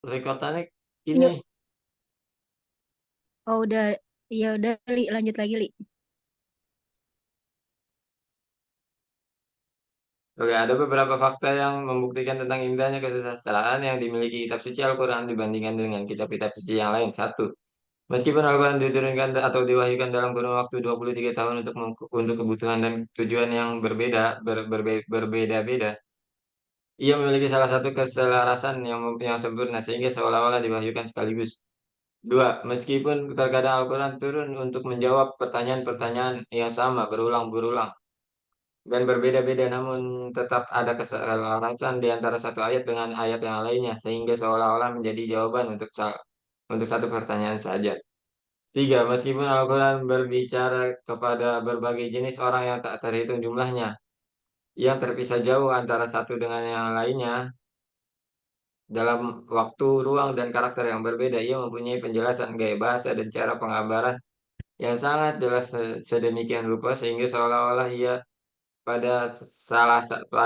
Rekordannya ini. Ini oh udah, ya udah Li, lanjut lagi Li. Oke, ada beberapa fakta yang membuktikan tentang indahnya kesusastraan yang dimiliki kitab suci Al-Quran dibandingkan dengan kitab-kitab suci yang lain. Satu, meskipun Al-Quran diturunkan atau diwahyukan dalam kurun waktu 23 tahun untuk kebutuhan dan tujuan yang berbeda-beda, ia memiliki salah satu keselarasan yang sempurna sehingga seolah-olah diwahyukan sekaligus. Dua, meskipun terkadang Al-Quran turun untuk menjawab pertanyaan-pertanyaan yang sama berulang-ulang dan berbeda-beda, namun tetap ada keselarasan di antara satu ayat dengan ayat yang lainnya, sehingga seolah-olah menjadi jawaban untuk satu pertanyaan saja. Tiga, meskipun Al-Quran berbicara kepada berbagai jenis orang yang tak terhitung jumlahnya, yang terpisah jauh antara satu dengan yang lainnya, dalam waktu, ruang, dan karakter yang berbeda, ia mempunyai penjelasan gaya bahasa dan cara pengabaran yang sangat jelas sedemikian rupa sehingga seolah-olah ia pada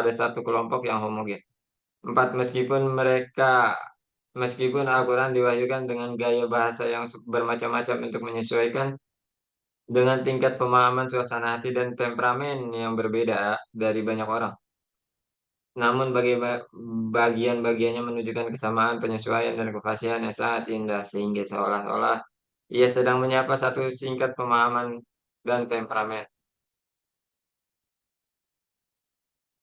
satu kelompok yang homogen. Empat, meskipun Al-Quran diwahyukan dengan gaya bahasa yang bermacam-macam untuk menyesuaikan dengan tingkat pemahaman, suasana hati, dan temperamen yang berbeda dari banyak orang. Namun bagian-bagiannya menunjukkan kesamaan, penyesuaian, dan kefasihan yang sangat indah sehingga seolah-olah ia sedang menyapa satu singkat pemahaman dan temperamen.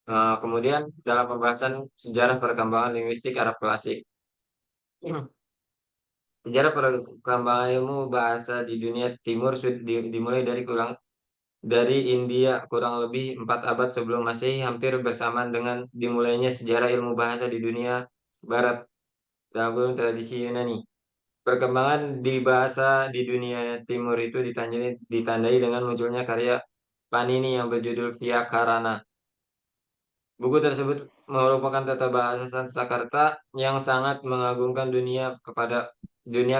Kemudian dalam pembahasan sejarah perkembangan linguistik Arab klasik. Sejarah perkembangan ilmu bahasa di dunia timur dimulai dari India kurang lebih 4 abad sebelum Masehi, hampir bersamaan dengan dimulainya sejarah ilmu bahasa di dunia barat dalam tradisi Yunani. Perkembangan di bahasa di dunia timur itu ditandai dengan munculnya karya Panini yang berjudul Vyakarana. Buku tersebut merupakan tata bahasa Sanskerta yang sangat mengagumkan dunia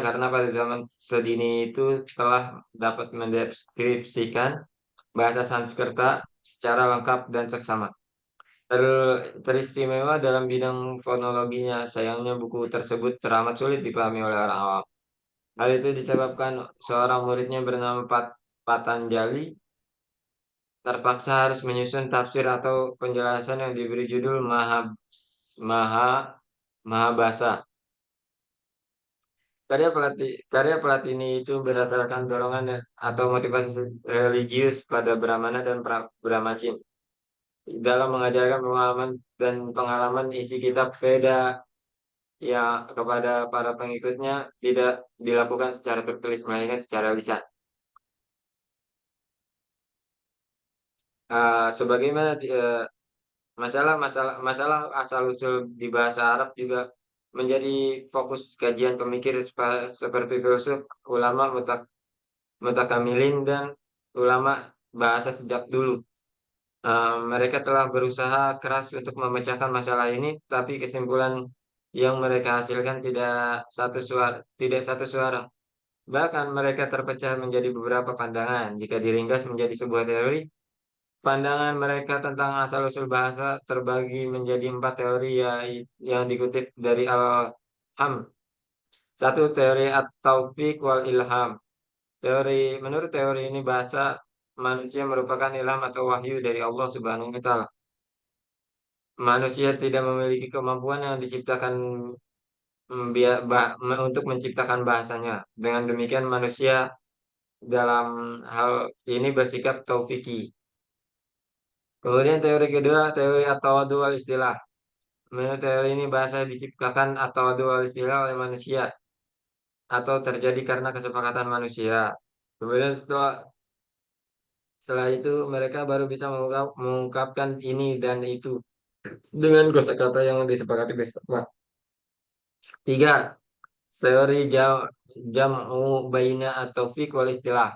karena pada zaman sedini itu telah dapat mendeskripsikan bahasa Sanskerta secara lengkap dan seksama. Teristimewa dalam bidang fonologinya, sayangnya buku tersebut teramat sulit dipahami oleh orang awam. Hal itu disebabkan seorang muridnya bernama Patanjali terpaksa harus menyusun tafsir atau penjelasan yang diberi judul Maha Mahabasa. Karya Platini itu berdasarkan dorongan atau motivasi religius pada Brahmana dan Brahmacin. Dalam mengajarkan pengalaman isi kitab Veda yang kepada para pengikutnya tidak dilakukan secara tertulis melainkan secara lisan. Sebagaimana masalah asal-usul di bahasa Arab juga menjadi fokus kajian pemikir seperti filsuf, ulama mutakamilin, dan ulama bahasa sejak dulu. Mereka telah berusaha keras untuk memecahkan masalah ini, tapi kesimpulan yang mereka hasilkan tidak satu suara. Bahkan mereka terpecah menjadi beberapa pandangan. Jika diringkas menjadi sebuah teori, pandangan mereka tentang asal-usul bahasa terbagi menjadi 4 teori yang dikutip dari Al-Ham. Satu, teori At-Taufiq wal Ilham. Menurut teori ini bahasa manusia merupakan ilham atau wahyu dari Allah Subhanahu wa taala. Manusia tidak memiliki kemampuan yang diciptakan untuk menciptakan bahasanya. Dengan demikian manusia dalam hal ini bersikap taufiki. Kemudian teori kedua, teori at-tawadu wal istilah. Menurut teori ini bahasa diciptakan atau dual istilah oleh manusia atau terjadi karena kesepakatan manusia. Kemudian setelah itu mereka baru bisa mengungkapkan ini dan itu dengan kosakata yang disepakati bersama. Tiga, teori jam'u baina atau fiqh wal istilah.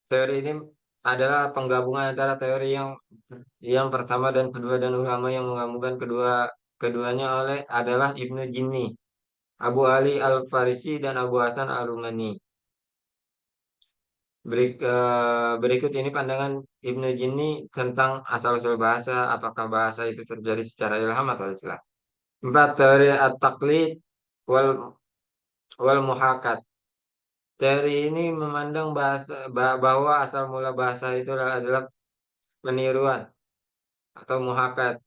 Teori ini adalah penggabungan antara teori yang pertama dan kedua, dan ulama yang menggabungkan keduanya adalah Ibnu Jinni, Abu Ali Al-Farisi, dan Abu Hasan Al-Rumani. Berikut ini pandangan Ibnu Jinni tentang asal-usul bahasa, apakah bahasa itu terjadi secara ilham atau islah. Empat, teori at-taqlid wal wal muhakat. Teori ini memandang bahwa asal mula bahasa itu adalah peniruan atau muhakat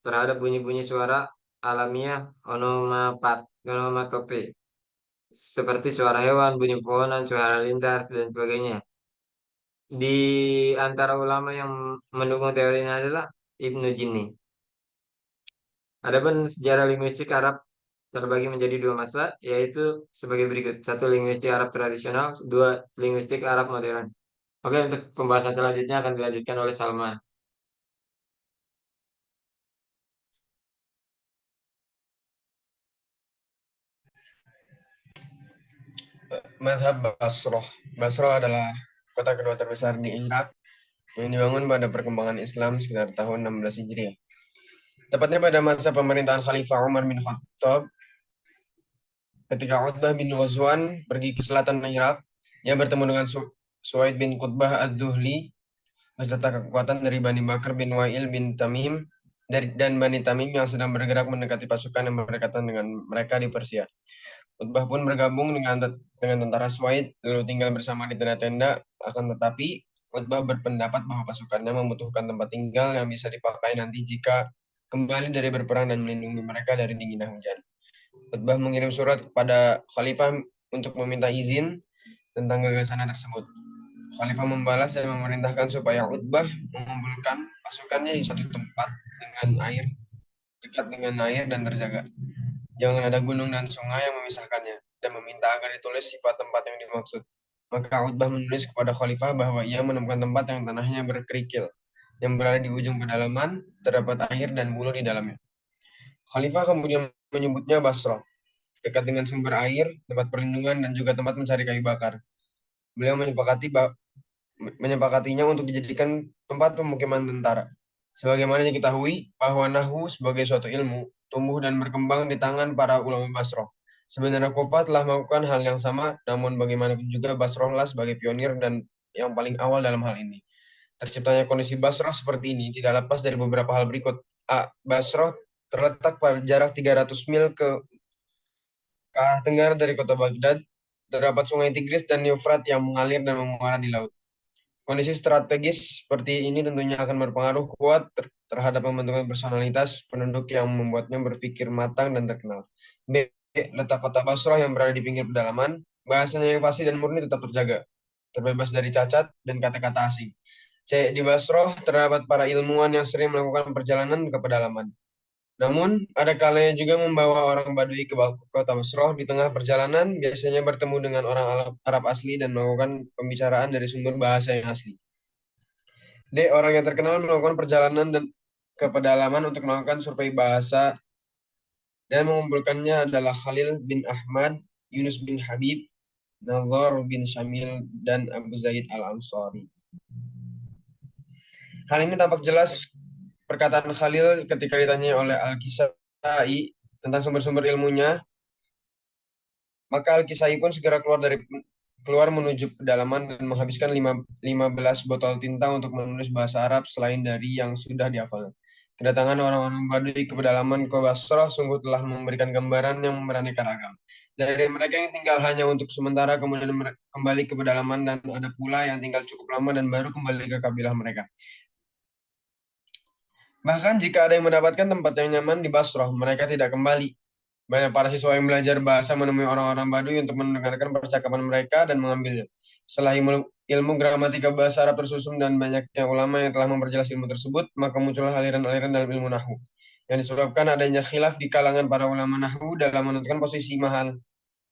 terhadap bunyi-bunyi suara alamiah onomatope seperti suara hewan, bunyi pohonan, suara lintas dan sebagainya. Di antara ulama yang mendukung teori ini adalah Ibnu Jinni. Adapun sejarah linguistik Arab terbagi menjadi dua masa, yaitu sebagai berikut. Satu, linguistik Arab tradisional. Dua, linguistik Arab modern. Oke, untuk pembahasan selanjutnya akan dilanjutkan oleh Salman. Mazhab Basroh. Basroh adalah kota kedua terbesar di Irak yang dibangun pada perkembangan Islam sekitar tahun 16 Hijriah. Tepatnya pada masa pemerintahan Khalifah Umar bin Khattab, ketika Utbah bin Ghazwan pergi ke selatan Irak, ia bertemu dengan Suwaid bin Qutbah ad-Duhli beserta kekuatan dari Bani Bakar bin Wa'il bin Tamim dan Bani Tamim yang sedang bergerak mendekati pasukan yang berdekatan dengan mereka di Persia. Utbah pun bergabung dengan tentara Suwaid lalu tinggal bersama di tenda-tenda. Akan tetapi Utbah berpendapat bahwa pasukannya membutuhkan tempat tinggal yang bisa dipakai nanti jika kembali dari berperang dan melindungi mereka dari dinginnya hujan. Utbah mengirim surat kepada Khalifah untuk meminta izin tentang gagasannya tersebut. Khalifah membalas dan memerintahkan supaya Utbah mengumpulkan pasukannya di suatu tempat dengan air, dekat dengan air dan terjaga. Jangan ada gunung dan sungai yang memisahkannya, dan meminta agar ditulis sifat tempat yang dimaksud. Maka Utbah menulis kepada Khalifah bahwa ia menemukan tempat yang tanahnya berkerikil, yang berada di ujung pedalaman, terdapat air dan bulu di dalamnya. Khalifah kemudian menyebutnya Basrah, dekat dengan sumber air, tempat perlindungan, dan juga tempat mencari kayu bakar. Beliau menyepakatinya untuk dijadikan tempat pemukiman tentara. Sebagaimana diketahui bahwa Nahwu sebagai suatu ilmu tumbuh dan berkembang di tangan para ulama Basroh. Sebenarnya Kufah telah melakukan hal yang sama, namun bagaimanapun juga Basroh lah sebagai pionir dan yang paling awal dalam hal ini. Terciptanya kondisi Basroh seperti ini tidak lepas dari beberapa hal berikut. A. Basroh terletak pada jarak 300 mil ke arah tenggara dari kota Baghdad. Terdapat sungai Tigris dan Eufrat yang mengalir dan memuara di laut. Kondisi strategis seperti ini tentunya akan berpengaruh kuat terhadap pembentukan personalitas penduduk yang membuatnya berpikir matang dan terkenal. B. Letak kota Basrah yang berada di pinggir pedalaman, bahasanya yang fasih dan murni tetap terjaga, terbebas dari cacat dan kata-kata asing. C. Di Basrah terdapat para ilmuwan yang sering melakukan perjalanan ke pedalaman. Namun, ada kalanya juga membawa orang Badui ke kota Basrah di tengah perjalanan, biasanya bertemu dengan orang Arab asli dan melakukan pembicaraan dari sumber bahasa yang asli. D. Orang yang terkenal melakukan perjalanan ke pedalaman untuk melakukan survei bahasa dan mengumpulkannya adalah Khalil bin Ahmad, Yunus bin Habib, Nadhar bin Syamil, dan Abu Zaid al-Ansari. Hal ini tampak jelas perkataan Khalil ketika ditanya oleh Al-Kisai tentang sumber-sumber ilmunya, maka Al-Kisai pun segera keluar menuju pedalaman dan menghabiskan 15 botol tinta untuk menulis bahasa Arab selain dari yang sudah dihafalnya. Kedatangan orang-orang Baduy ke pedalaman ke Basrah sungguh telah memberikan gambaran yang beraneka ragam. Dari mereka yang tinggal hanya untuk sementara kemudian kembali ke pedalaman, dan ada pula yang tinggal cukup lama dan baru kembali ke kabilah mereka. Bahkan jika ada yang mendapatkan tempat yang nyaman di Basrah, mereka tidak kembali. Banyak para siswa yang belajar bahasa menemui orang-orang Baduy untuk mendengarkan percakapan mereka dan mengambilnya. Setelah ilmu gramatika bahasa Arab tersusun dan banyaknya ulama yang telah memperjelas ilmu tersebut, maka muncullah aliran-aliran dalam ilmu Nahwu. Yang disebabkan adanya khilaf di kalangan para ulama Nahwu dalam menentukan posisi mahal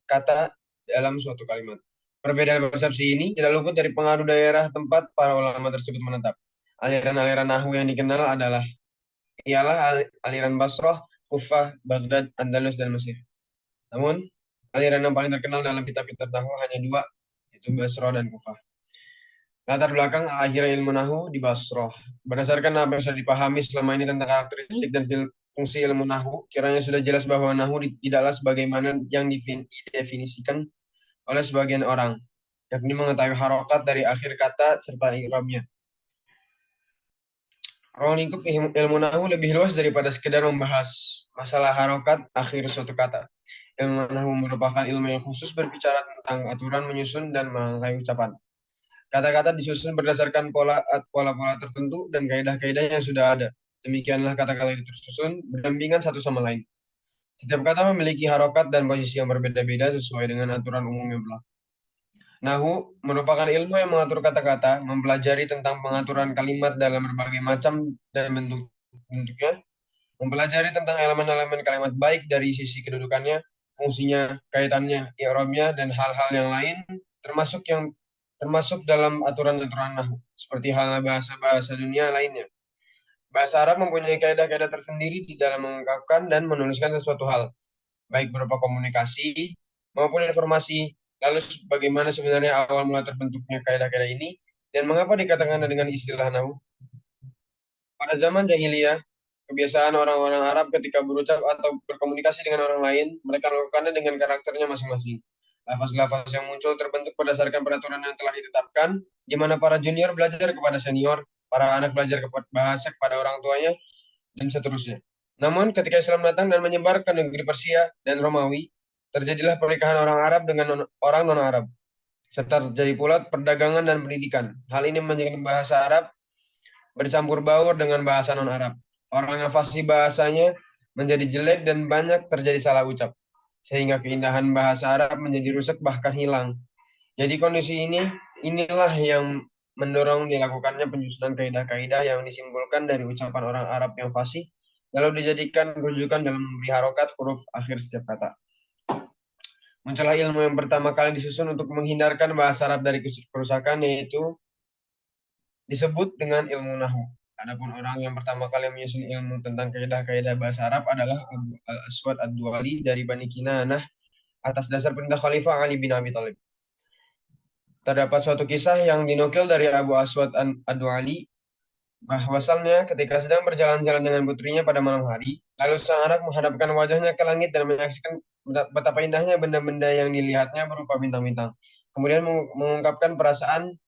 kata dalam suatu kalimat. Perbedaan persepsi ini tidak luput dari pengaruh daerah tempat para ulama tersebut menetap. Aliran-aliran Nahwu yang dikenal ialah aliran Basrah, Kufah, Baghdad, Andalus, dan Mesir. Namun, aliran yang paling terkenal dalam kitab-kitab Nahwu hanya dua, yaitu Basrah dan Kufah. Latar belakang akhirnya ilmu Nahwu di Basrah. Berdasarkan apa yang sudah dipahami selama ini tentang karakteristik dan fungsi ilmu Nahwu, kiranya sudah jelas bahwa Nahwu tidaklah sebagaimana yang didefinisikan oleh sebagian orang, yakni mengetahui harokat dari akhir kata serta i'rabnya. Ruang lingkup ilmu nahu lebih luas daripada sekedar membahas masalah harokat akhir suatu kata. Ilmu nahu merupakan ilmu yang khusus berbicara tentang aturan menyusun dan merangkai ucapan. Kata-kata disusun berdasarkan pola-pola tertentu dan kaidah-kaidah yang sudah ada. Demikianlah kata-kata itu tersusun berdampingan satu sama lain. Setiap kata memiliki harokat dan posisi yang berbeda-beda sesuai dengan aturan umum yang berlaku. Nahu merupakan ilmu yang mengatur kata-kata, mempelajari tentang pengaturan kalimat dalam berbagai macam dan bentuknya, mempelajari tentang elemen-elemen kalimat baik dari sisi kedudukannya, fungsinya, kaitannya, i'rabnya, dan hal-hal yang lain, termasuk dalam aturan-aturan nahu, seperti hal bahasa-bahasa dunia lainnya. Bahasa Arab mempunyai kaidah-kaidah tersendiri di dalam mengungkapkan dan menuliskan sesuatu hal, baik berupa komunikasi maupun informasi. Lalu bagaimana sebenarnya awal mula terbentuknya kaidah-kaidah ini dan mengapa dikatakan dengan istilah nahu? Pada zaman jahiliyah, kebiasaan orang-orang Arab ketika berucap atau berkomunikasi dengan orang lain, mereka melakukannya dengan karakternya masing-masing. Lafaz-lafaz yang muncul terbentuk berdasarkan peraturan yang telah ditetapkan, di mana para junior belajar kepada senior, para anak belajar bahasa kepada orang tuanya, dan seterusnya. Namun ketika Islam datang dan menyebar ke negeri Persia dan Romawi, terjadilah pernikahan orang Arab dengan orang non-Arab, serta terjadi pula perdagangan dan pendidikan. Hal ini menjadikan bahasa Arab bercampur baur dengan bahasa non-Arab. Orang yang fasih bahasanya menjadi jelek dan banyak terjadi salah ucap, sehingga keindahan bahasa Arab menjadi rusak bahkan hilang. Jadi kondisi inilah yang mendorong dilakukannya penyusunan kaidah-kaidah yang disimpulkan dari ucapan orang Arab yang fasih, lalu dijadikan rujukan dalam memberi harokat huruf akhir setiap kata. Muncullah ilmu yang pertama kali disusun untuk menghindarkan bahasa Arab dari kerusakan, yaitu disebut dengan ilmu nahu. Adapun orang yang pertama kali menyusun ilmu tentang kaidah-kaidah bahasa Arab adalah Abu al-Aswad ad-Duali dari Bani Kinanah atas dasar perintah Khalifah Ali bin Abi Thalib. Terdapat suatu kisah yang dinukil dari Abu Aswad ad-Duali bahwasannya ketika sedang berjalan-jalan dengan putrinya pada malam hari, lalu sang anak menghadapkan wajahnya ke langit dan menyaksikan betapa indahnya benda-benda yang dilihatnya berupa bintang-bintang. Kemudian mengungkapkan perasaan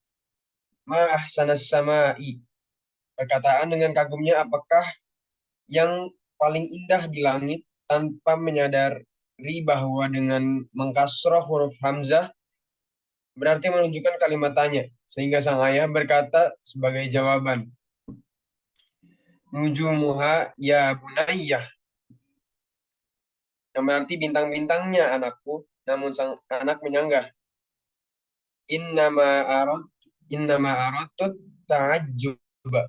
ma ahsanas sama'i, perkataan dengan kagumnya apakah yang paling indah di langit, tanpa menyadari bahwa dengan mengkasroh huruf hamzah berarti menunjukkan kalimat tanya, sehingga sang ayah berkata sebagai jawaban, nujumuha ya bunayyah, yang berarti bintang-bintangnya anakku, namun sang anak menyanggah, innama arad innama aradtu ta'ajjuba,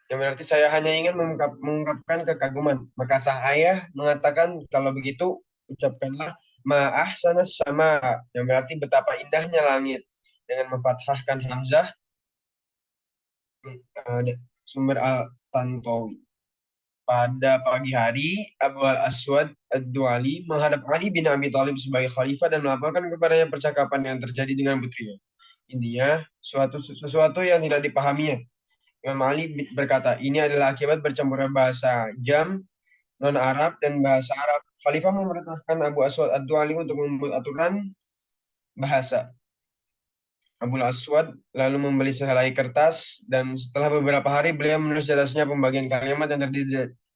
yang berarti saya hanya ingin mengungkapkan kekaguman. Maka sang ayah mengatakan, kalau begitu ucapkanlah ma ahsanas sama, yang berarti betapa indahnya langit, dengan memfathahkan hamzah, sumber al-Tantawi. Pada pagi hari, Abu al-Aswad ad-Duali menghadap Ali bin Abi Thalib sebagai khalifah dan melaporkan kepadanya percakapan yang terjadi dengan putrinya. Intinya, sesuatu yang tidak dipahaminya. Imam Ali berkata, ini adalah akibat bercampurnya bahasa Jam, non-Arab, dan bahasa Arab. Khalifah memerintahkan Abu Aswad ad-Duali untuk membuat aturan bahasa. Abu Aswad lalu membeli sehelai kertas, dan setelah beberapa hari beliau menulis di atasnya pembagian kalimat yang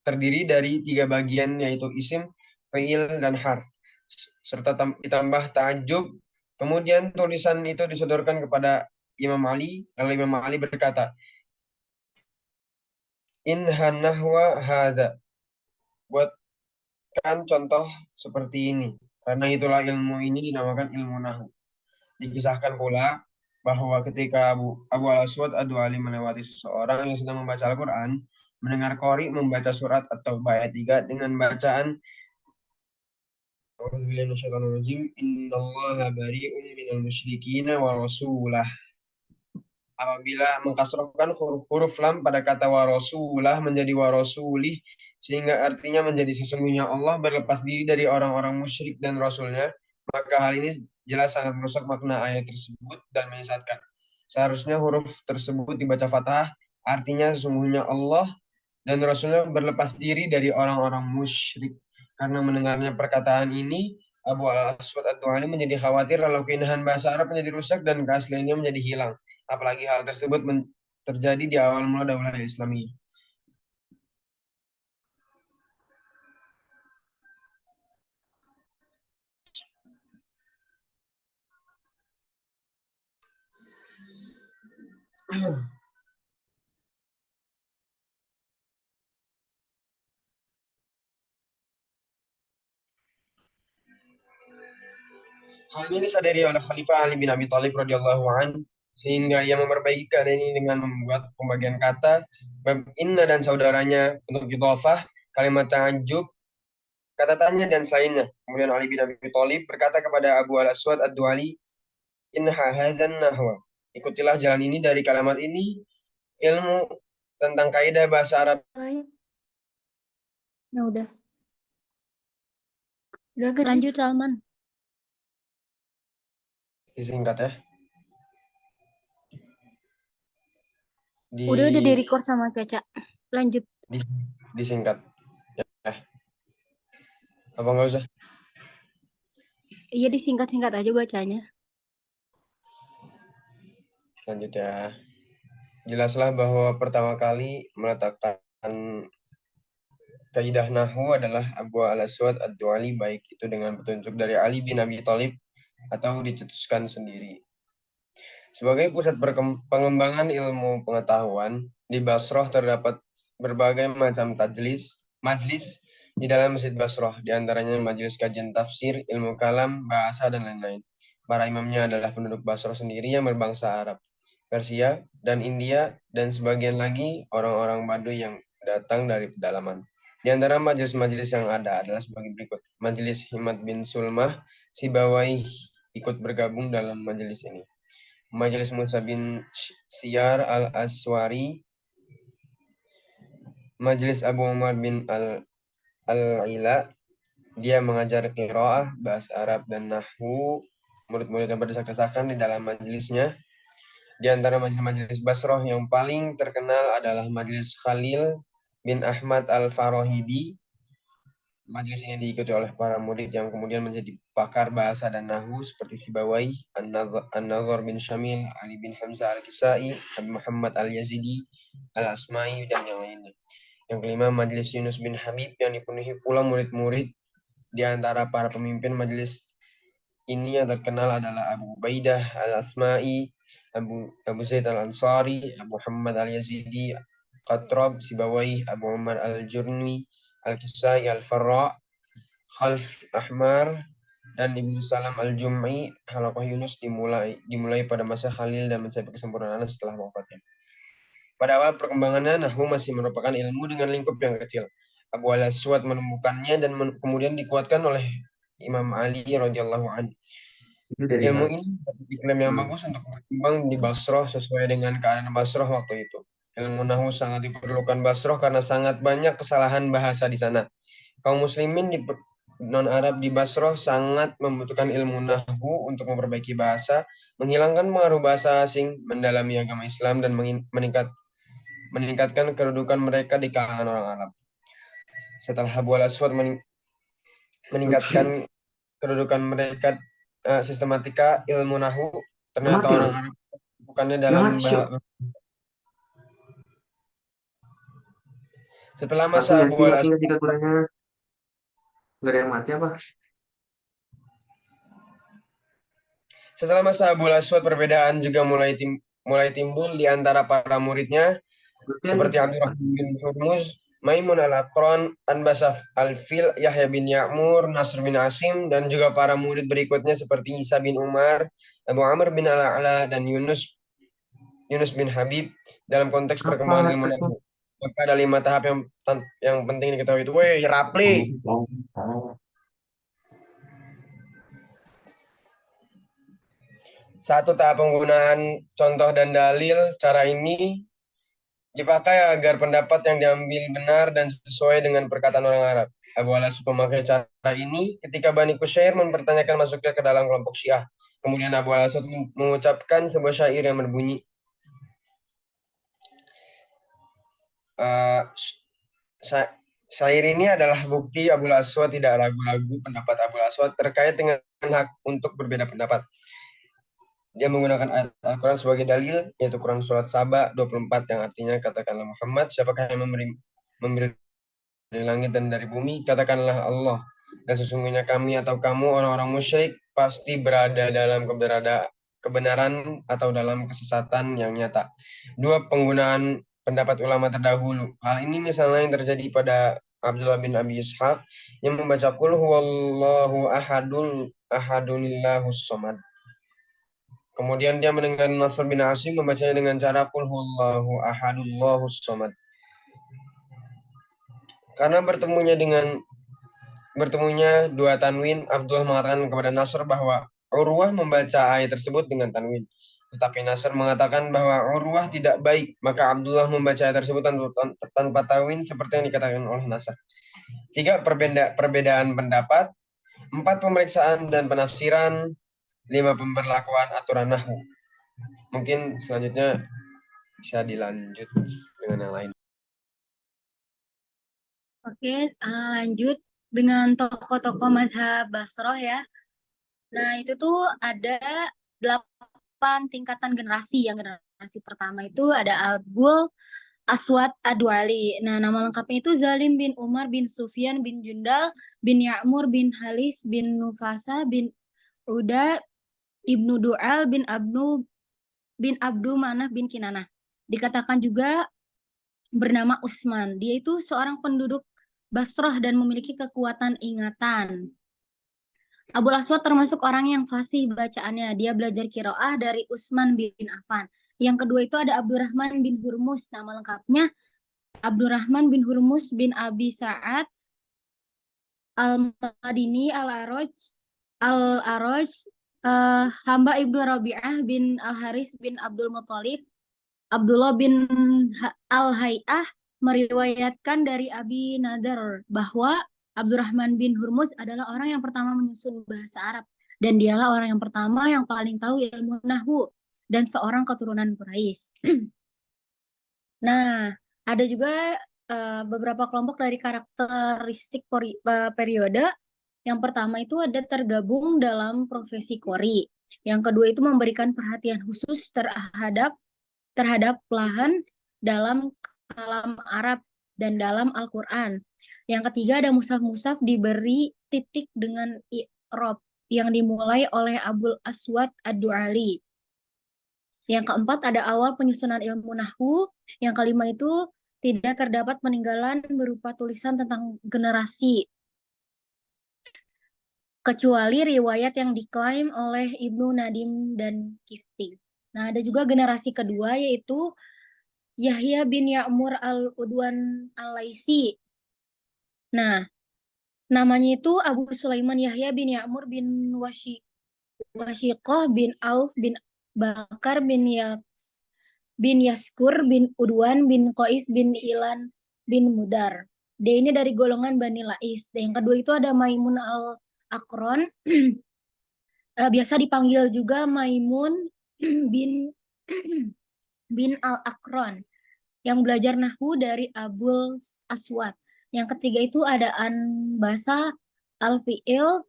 terdiri dari 3 bagian, yaitu isim, fi'il, dan harf, serta ditambah ta'ajub. Kemudian tulisan itu disodorkan kepada Imam Ali, lalu Imam Ali berkata, Inhan nahwa hadza, buatkan contoh seperti ini, karena itulah ilmu ini dinamakan ilmu nahu. Dikisahkan pula bahwa ketika Abu al-Aswad ad-Duali melewati seseorang yang sedang membaca Al-Quran, mendengar qori membaca surat atau ayat 3 dengan bacaan A'udzubillahi innallaha bari'un minal musyrikina wa rasulah. Apabila mengkasrohkan huruf lam pada kata warasulah menjadi warasulih, sehingga artinya menjadi sesungguhnya Allah berlepas diri dari orang-orang musyrik dan rasulnya, maka hal ini jelas sangat merusak makna ayat tersebut dan menyesatkan. Seharusnya huruf tersebut dibaca fathah, artinya sesungguhnya Allah dan rasulnya berlepas diri dari orang-orang musyrik. Karena mendengarnya perkataan ini, Abu al-Aswad ad-Duali menjadi khawatir kalau keindahan bahasa Arab menjadi rusak dan keasliannya menjadi hilang. Apalagi hal tersebut terjadi di awal mula Daulah Islamiyah. Hal ini disadari oleh Khalifah Ali bin Abi Thalib radhiyallahu an, sehingga ia memperbaiki keadaan ini dengan membuat pembagian kata bab inna dan saudaranya untuk idhofah, kalimat ta'ajjub, kata tanya dan selainnya. Kemudian Ali bin Abi Thalib berkata kepada Abu Al-Aswad Ad-Duali, inna hadzan nahwa. Ikutilah jalan ini dari kalimat ini, ilmu tentang kaidah bahasa Arab. Nah, udah. Lanjut, Salman. Disingkat ya. Udah di-record sama Caca. Lanjut. Disingkat. Ya. Apa nggak usah? Iya, disingkat-singkat aja bacanya. Lanjut ya. Jelaslah bahwa pertama kali meletakkan kaidah nahwu adalah Abu Al-Aswad Ad-Duali, baik itu dengan petunjuk dari Ali bin Abi Thalib atau dicetuskan sendiri. Sebagai pusat pengembangan ilmu pengetahuan, di Basrah terdapat berbagai macam majlis di dalam Masjid Basrah, di antaranya majelis kajian tafsir, ilmu kalam, bahasa, dan lain-lain. Para imamnya adalah penduduk Basrah sendiri yang berbangsa Arab, Persia, dan India, dan sebagian lagi orang-orang Baduy yang datang dari pedalaman. Di antara majelis-majelis yang ada adalah sebagai berikut. Majelis Himad bin Sulmah Sibawai ikut bergabung dalam majelis ini. Majelis Musa bin Siyar al-Aswari, Majelis Abu Umar bin al-Ila, dia mengajar qiraah, bahasa Arab, dan nahwu. Murid-murid yang berdesak-desakan di dalam majelisnya. Di antara majelis-majelis Basrah yang paling terkenal adalah Majelis Khalil bin Ahmad al-Farahidi. Majelis ini diikuti oleh para murid yang kemudian menjadi pakar bahasa dan nahwu seperti Sibawai, An-Nazar bin Syamil, Ali bin Hamzah al-Kisai, Abi Muhammad al-Yazidi, al-Asma'i, dan yang lainnya. Yang kelima, Majelis Yunus bin Habib yang dipenuhi pula murid-murid. Di antara para pemimpin majelis ini yang terkenal adalah Abu Ubaidah al-Asma'i, Abu Zaid al-Ansari, Abu Muhammad al-Yazidi, Qatrab, Sibawai, Abu Umar al-Jurni, Al-Kisai, Al-Farra, Khalf Ahmar, dan Ibnu Salam Al-Jum'i. Halaqah Yunus dimulai pada masa Khalil dan mencapai kesempurnaan setelah wafatnya. Pada awal perkembangannya, nahwu masih merupakan ilmu dengan lingkup yang kecil. Abu Al-Aswad menemukannya dan kemudian dikuatkan oleh Imam Ali radhiyallahu anhu. Ilmu ini dapat diklaim yang bagus untuk berkembang di Basrah sesuai dengan keadaan Basrah waktu itu. Ilmu nahwu sangat diperlukan Basrah karena sangat banyak kesalahan bahasa di sana. Kaum muslimin non-Arab di Basrah sangat membutuhkan ilmu nahwu untuk memperbaiki bahasa, menghilangkan pengaruh bahasa asing, mendalami agama Islam, dan meningkatkan kedudukan mereka di kalangan orang Arab. Setelah Abu Al-Aswad meningkatkan kedudukan mereka sistematika ilmu nahwu, ternyata orang Arab bukannya dalam setelah masa Abu Al-Aswad setelah masa Abu Al-Aswad, perbedaan juga mulai timbul di antara para muridnya, seperti Abdurrahman bin Hurmuz, Maimun al-Aqran, Anbasaf al-Fil, Yahya bin Ya'mur, Nasr bin Asim, dan juga para murid berikutnya seperti Isa bin Umar, Abu Amr bin al-A'la, dan Yunus bin Habib. Dalam konteks perkembangan ilmu nahwu, maka ada 5 tahap yang penting diketahui itu. Woi, Rapli. Satu, tahap penggunaan contoh dan dalil. Cara ini dipakai agar pendapat yang diambil benar dan sesuai dengan perkataan orang Arab. Abu Al-Aswad memakai cara ini ketika Bani Qusyair mempertanyakan masuknya ke dalam kelompok Syiah. Kemudian Abu Al-Aswad mengucapkan sebuah syair yang berbunyi, syair ini adalah bukti Abu Al-Aswad tidak ragu-ragu pendapat Abu Al-Aswad terkait dengan hak untuk berbeda pendapat. Dia menggunakan ayat Al-Quran sebagai dalil, yaitu Quran Surat Saba 24 yang artinya, katakanlah Muhammad, siapakah yang memberi dari langit dan dari bumi, katakanlah Allah. Dan sesungguhnya kami atau kamu orang-orang musyrik pasti berada dalam kebenaran atau dalam kesesatan yang nyata. Dua, penggunaan pendapat ulama terdahulu. Hal ini misalnya yang terjadi pada Abdullah bin Abi Ishaq yang membaca qul huwallahu ahadunillahus somad. Kemudian dia mendengar Nasr bin Asim membacanya dengan cara qul huwallahu ahadullahus somad. Karena bertemunya dua tanwin, Abdullah mengatakan kepada Nasr bahwa Urwah membaca ayat tersebut dengan tanwin. Tetapi Nasr mengatakan bahwa Urwah tidak baik, maka Abdullah membaca ayat tersebut tanpa tanwin seperti yang dikatakan oleh Nasr. 3, perbedaan pendapat. 4, pemeriksaan dan penafsiran. 5, pemberlakuan aturan nahwu. Mungkin selanjutnya bisa dilanjut dengan yang lain. Oke, lanjut dengan tokoh-tokoh mazhab Basroh ya. Nah, itu tuh ada 8 tingkatan generasi. Yang generasi pertama itu ada Abul Aswad Adwali. Nah, nama lengkapnya itu Zalim bin Umar bin Sufyan bin Jundal bin Ya'mur bin Halis bin Nufasa bin Uda Ibnu Du'al bin Abdu Manaf bin Kinanah. Dikatakan juga bernama Utsman. Dia itu seorang penduduk Basrah dan memiliki kekuatan ingatan. Abul Aswad termasuk orang yang fasih bacaannya. Dia belajar qiraah dari Utsman bin Affan. Yang kedua itu ada Abdurrahman bin Hurmus. Nama lengkapnya Abdurrahman bin Hurmus bin Abi Sa'ad Al-Madini Al-Aroj hamba Ibnu Rabi'ah bin Al-Haris bin Abdul Muthalib. Abdullah bin Al-Hay'ah meriwayatkan dari Abi Nadar bahwa Abdurrahman bin Hurmuz adalah orang yang pertama menyusun bahasa Arab dan dialah orang yang pertama yang paling tahu ilmu nahwu dan seorang keturunan Quraisy. Nah, ada juga beberapa kelompok dari karakteristik periode. Yang pertama itu ada tergabung dalam profesi qori. Yang kedua itu memberikan perhatian khusus terhadap lahan dalam kalam Arab dan dalam Al-Quran. Yang ketiga ada musaf-musaf diberi titik dengan i'rab yang dimulai oleh Abul Aswad Ad-Du'ali. Yang keempat ada awal penyusunan ilmu nahwu. Yang kelima itu tidak terdapat peninggalan berupa tulisan tentang generasi kecuali riwayat yang diklaim oleh Ibnu Nadim dan Kifti. Nah, ada juga generasi kedua yaitu Yahya bin Ya'mur al-Udwan al-Laisi. Nah, namanya itu Abu Sulaiman Yahya bin Ya'mur bin Washiqah bin Auf bin Bakar bin Yaskur bin Udwan bin Qais bin Ilan bin Mudar. Dia ini dari golongan Bani Lais. Dan yang kedua itu ada Maimun al-Akron. Biasa dipanggil juga Maimun bin al-Akron yang belajar nahwu dari Abul Aswad. Yang ketiga itu ada Anbasa al-Fi'il.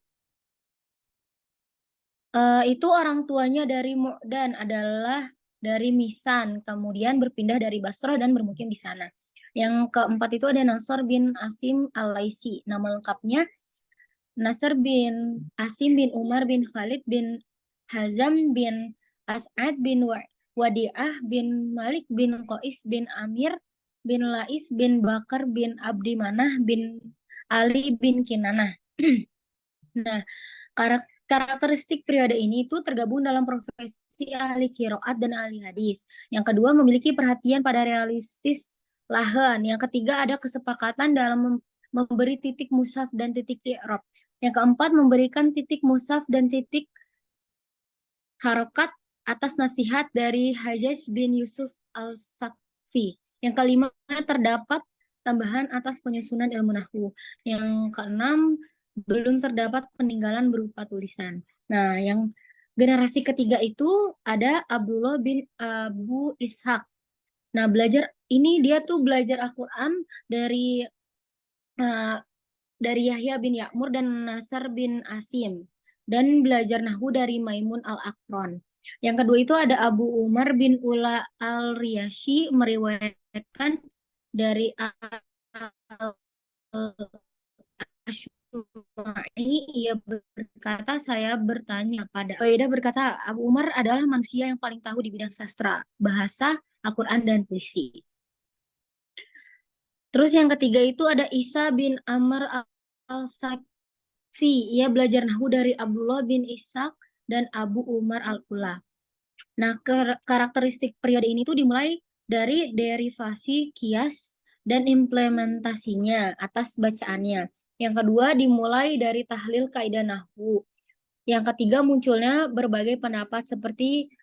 Itu orang tuanya dari Mu'dan adalah dari Misan, kemudian berpindah dari Basrah dan bermukim di sana. Yang keempat itu ada Nasr bin Asim al-Laisi. Nama lengkapnya Nasr bin Asim bin Umar bin Khalid bin Hazam bin As'ad bin Wadi'ah bin Malik bin Qais bin Amir bin Lais bin Bakar bin Abdi Manah bin Ali bin Kinanah. Nah, karakteristik periode ini itu tergabung dalam profesi ahli qiraat dan ahli hadis. Yang kedua memiliki perhatian pada realistis lahan. Yang ketiga ada kesepakatan dalam memberi titik mushaf dan titik i'rab. Yang keempat memberikan titik mushaf dan titik harokat atas nasihat dari Hajjaj bin Yusuf al-Sakfi. Yang kelima terdapat tambahan atas penyusunan ilmu nahwu. Yang keenam belum terdapat peninggalan berupa tulisan. Nah, yang generasi ketiga itu ada Abdullah bin Abu Ishaq. Nah, dia tuh belajar Al-Quran dari Yahya bin Ya'mur dan Nasr bin Asim dan belajar nahwu dari Maimun al-Akron. Yang kedua itu ada Abu Umar bin Ula al-Riyashi meriwayatkan dari Asy'ari, ia berkata, saya bertanya pada Uaidah berkata, Abu Umar adalah manusia yang paling tahu di bidang sastra, bahasa, Al-Quran, dan puisi. Terus yang ketiga itu ada Isa bin Amr al-Sakfi. Ia belajar nahwu dari Abdullah bin Ishaq dan Abu Umar al-Ula. Nah, karakteristik periode ini tuh dimulai dari derivasi kias dan implementasinya atas bacaannya. Yang kedua dimulai dari tahlil kaidah nahwu. Yang ketiga munculnya berbagai pendapat seperti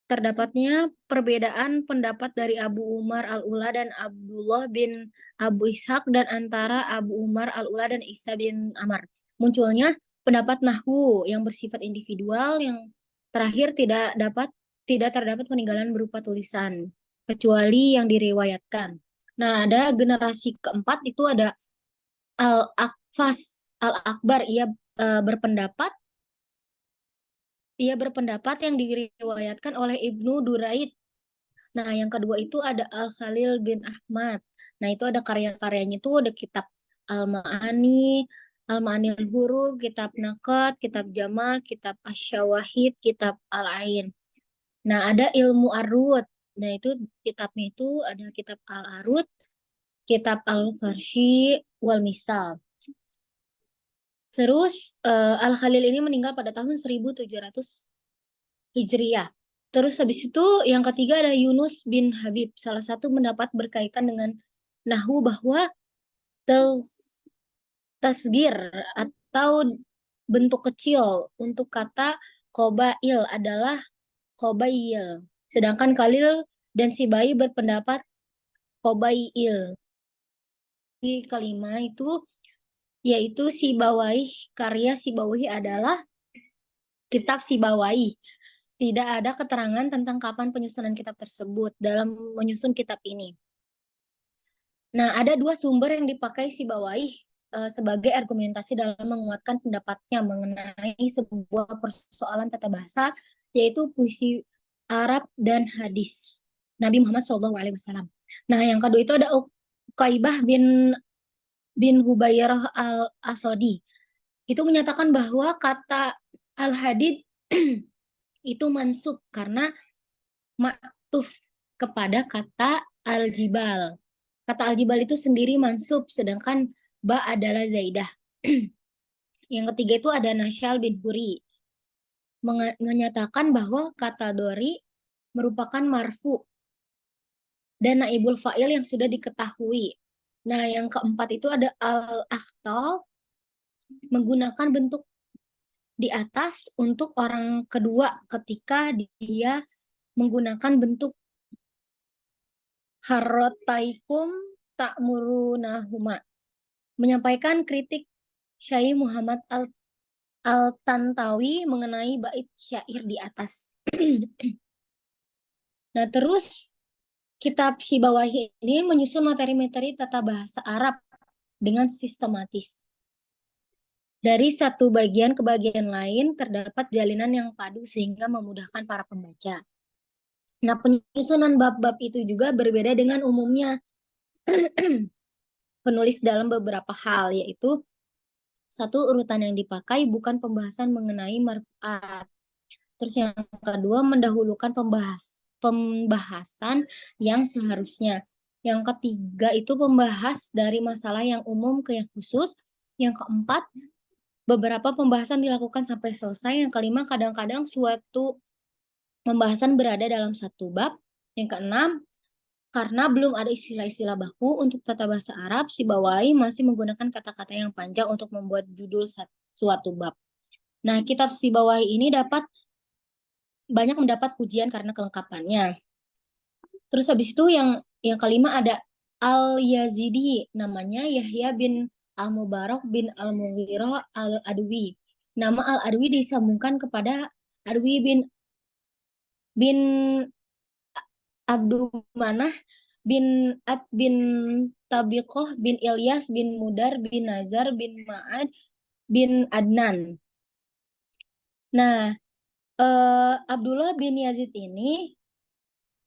terdapatnya perbedaan pendapat dari Abu Umar al-Ula dan Abdullah bin Abu Ishaq dan antara Abu Umar al-Ula dan Isa bin Amr. Munculnya pendapat nahwu yang bersifat individual, yang terakhir tidak terdapat peninggalan berupa tulisan kecuali yang diriwayatkan. Nah, ada generasi keempat itu ada Al-Akfas Al-Akbar. Ia berpendapat yang diriwayatkan oleh Ibnu Duraid. Nah, yang kedua itu ada Al-Khalil bin Ahmad. Nah, itu ada karya-karyanya itu ada kitab Al-Ma'ani, Al-Ma'anil Huruf, kitab Naqad, kitab Jamal, kitab Asy-Syawahid, kitab Al-Ain. Nah, ada Ilmu Arud. Nah, itu kitabnya itu ada kitab Al-Arud, kitab Al-Farshi, wal Misal. Terus Al-Khalil ini meninggal pada tahun 1700 Hijriah. Terus habis itu yang ketiga ada Yunus bin Habib. Salah satu pendapat berkaitan dengan nahwu bahwa tasgir atau bentuk kecil untuk kata qabail adalah qabail. Sedangkan Khalil dan Sibai berpendapat qabail. Di kelima itu yaitu Sibawayh. Karya Sibawayh adalah kitab Sibawayh. Tidak ada keterangan tentang kapan penyusunan kitab tersebut dalam menyusun kitab ini. Nah, ada dua sumber yang dipakai Sibawayh sebagai argumentasi dalam menguatkan pendapatnya mengenai sebuah persoalan tata bahasa, yaitu puisi Arab dan hadis Nabi Muhammad SAW. Nah, yang kedua itu ada Uqaibah bin Hubairah al-Asadi. Itu menyatakan bahwa kata al-hadid itu mansub karena maktuf kepada kata al-jibal. Kata al-jibal itu sendiri mansub, sedangkan ba adalah zaidah. Yang ketiga itu ada Nasyal bin Huri. Menyatakan bahwa kata dori merupakan marfu dan naibul fa'il yang sudah diketahui. Nah, yang keempat itu ada al-akhtal, menggunakan bentuk di atas untuk orang kedua ketika dia menggunakan bentuk harrotaikum ta'murunahuma. Menyampaikan kritik Syai Muhammad Al-Tantawi mengenai bait syair di atas. Nah, terus kitab Sibawayh ini menyusun materi-materi tata bahasa Arab dengan sistematis. Dari satu bagian ke bagian lain terdapat jalinan yang padu sehingga memudahkan para pembaca. Nah, penyusunan bab-bab itu juga berbeda dengan umumnya penulis dalam beberapa hal, yaitu satu, urutan yang dipakai bukan pembahasan mengenai marfuat. Terus yang kedua, mendahulukan pembahasan yang seharusnya. Yang ketiga itu pembahas dari masalah yang umum ke yang khusus. Yang keempat, beberapa pembahasan dilakukan sampai selesai. Yang kelima, kadang-kadang suatu pembahasan berada dalam satu bab. Yang keenam, karena belum ada istilah-istilah baku untuk tata bahasa Arab, Sibawayh masih menggunakan kata-kata yang panjang untuk membuat judul suatu bab. Nah, kitab Sibawayh ini banyak mendapat pujian karena kelengkapannya. Terus habis itu yang kelima ada Al-Yazidi, namanya Yahya bin Al-Mubarak bin Al-Mughirah Al-Adwi. Nama Al-Adwi disambungkan kepada Adwi bin Abdulmanah bin Ad bin Tabiqoh bin Ilyas bin Mudar bin Nazar bin Ma'ad bin Adnan. Nah, Abdullah bin Yazid ini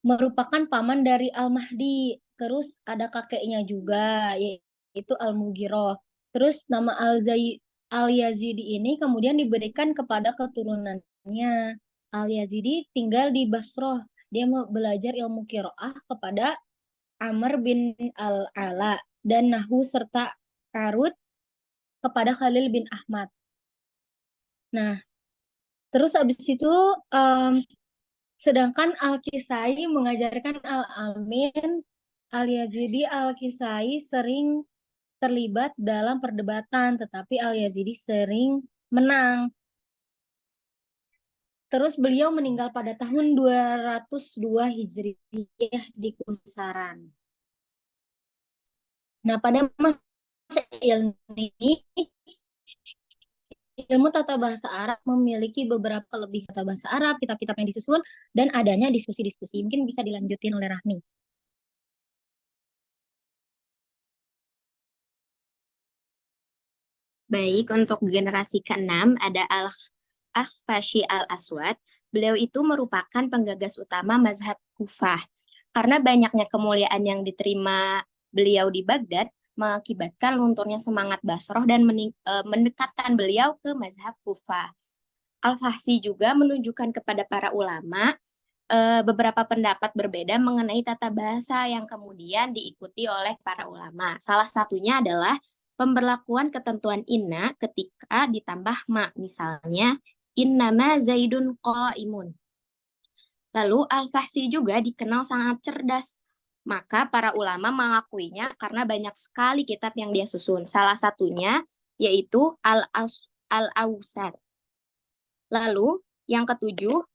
merupakan paman dari Al-Mahdi. Terus ada kakeknya juga, yaitu Al-Mughirah. Terus nama Al-Yazidi ini kemudian diberikan kepada keturunannya. Al-Yazidi tinggal di Basrah. Dia belajar ilmu qiraah kepada Amr bin Al-Ala dan Nahu serta Karut kepada Khalil bin Ahmad. Nah, terus habis itu sedangkan Al-Kisai mengajarkan Al-Amin, Al-Yazidi Al-Kisai sering terlibat dalam perdebatan, tetapi Al-Yazidi sering menang. Terus beliau meninggal pada tahun 202 Hijriyah di Kusaran. Nah, pada masa ini, ilmu tata bahasa Arab memiliki beberapa kelebihan tata bahasa Arab, kitab-kitab yang disusun, dan adanya diskusi-diskusi. Mungkin bisa dilanjutin oleh Rahmi. Baik, untuk generasi ke-6 ada Al-Akhfashi Al-Aswad. Beliau itu merupakan penggagas utama mazhab Kufah. Karena banyaknya kemuliaan yang diterima beliau di Baghdad, mengakibatkan lunturnya semangat Basroh dan mendekatkan beliau ke mazhab Kufah. Al-Fahsi juga menunjukkan kepada para ulama beberapa pendapat berbeda mengenai tata bahasa yang kemudian diikuti oleh para ulama. Salah satunya adalah pemberlakuan ketentuan inna ketika ditambah ma. Misalnya, innama zaidun qaimun. Lalu Al-Fahsi juga dikenal sangat cerdas. Maka para ulama mengakuinya karena banyak sekali kitab yang dia susun. Salah satunya yaitu Al-Awsat. Lalu yang ketujuh,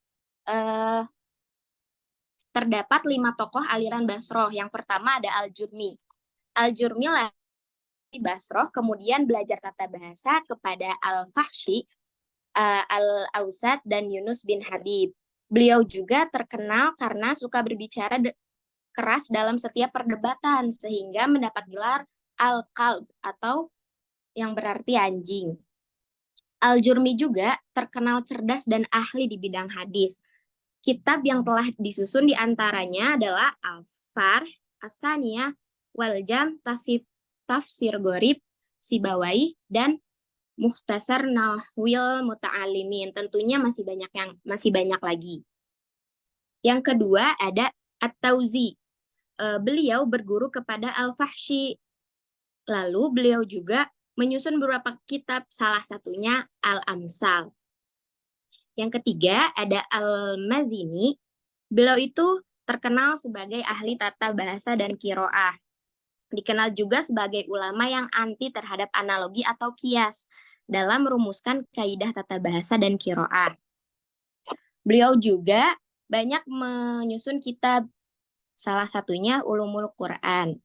terdapat 5 tokoh aliran Basroh. Yang pertama ada Al-Jurmi. Al-Jurmi di Basroh, kemudian belajar tata bahasa kepada Al-Fahsi, Al-Awsat, dan Yunus bin Habib. Beliau juga terkenal karena suka berbicara keras dalam setiap perdebatan, sehingga mendapat gelar Al-Qalb atau yang berarti anjing. Al-Jurmi juga terkenal cerdas dan ahli di bidang hadis. Kitab yang telah disusun diantaranya adalah Al-Farh, As-Saniyah, Wal-Jam, Tafsir Gharib, Sibawai, dan Mukhtasar Nahwil Muta'alimin. Tentunya masih banyak lagi. Yang kedua ada At-Tauzi. Beliau berguru kepada Al-Fahsi. Lalu beliau juga menyusun beberapa kitab, salah satunya Al-Amsal. Yang ketiga ada Al-Mazini. Beliau itu terkenal sebagai ahli tata bahasa dan qiraah. Dikenal juga sebagai ulama yang anti terhadap analogi atau kias dalam merumuskan kaidah tata bahasa dan qiraah. Beliau juga banyak menyusun kitab, salah satunya Ulumul Quran.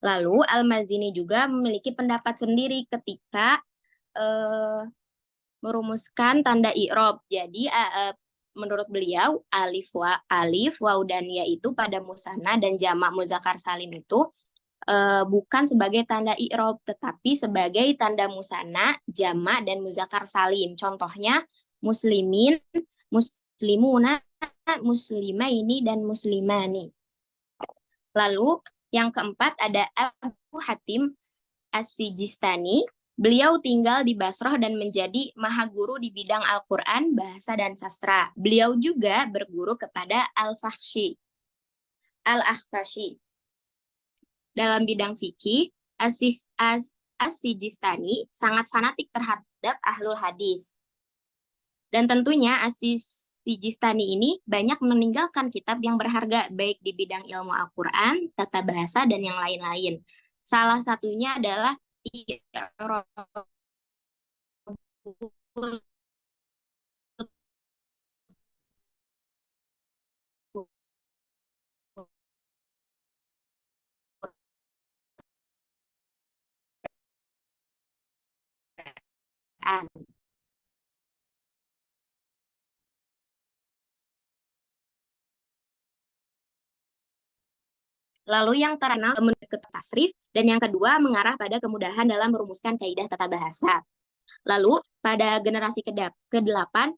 Lalu Al-Mazini juga memiliki pendapat sendiri ketika merumuskan tanda i'rab. Jadi menurut beliau alif, waw, dan ya itu pada musanna dan jamak muzakkar salim itu bukan sebagai tanda i'rab, tetapi sebagai tanda musanna, jamak, dan muzakkar salim. Contohnya muslimin, muslimuna, muslimaini, dan muslimani. Lalu yang keempat ada Abu Hatim As-Sijistani. Beliau tinggal di Basrah dan menjadi mahaguru di bidang Al-Quran, bahasa, dan sastra. Beliau juga berguru kepada Al-Akhfashi. Dalam bidang fikih, As-Sijistani sangat fanatik terhadap ahlul hadis. Dan tentunya As-Sijistani ini banyak meninggalkan kitab yang berharga, baik di bidang ilmu Al-Quran, tata bahasa, dan yang lain-lain. Salah satunya adalah Lalu yang terkenal menuju tasrif, dan yang kedua mengarah pada kemudahan dalam merumuskan kaidah tata bahasa. Lalu pada generasi ke-8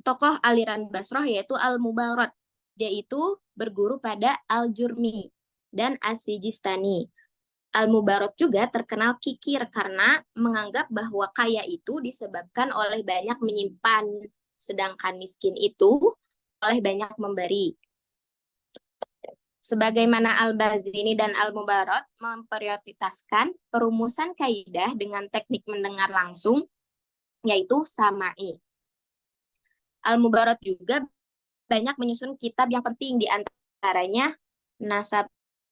tokoh aliran Basroh yaitu Al-Mubarad. Dia itu berguru pada Al-Jurmi dan As-Sijistani. Al-Mubarad juga terkenal kikir karena menganggap bahwa kaya itu disebabkan oleh banyak menyimpan, sedangkan miskin itu oleh banyak memberi. Sebagaimana Al-Bazini dan Al-Mubarad memprioritaskan perumusan kaidah dengan teknik mendengar langsung, yaitu sama'i. Al-Mubarad juga banyak menyusun kitab yang penting, di antaranya Nasab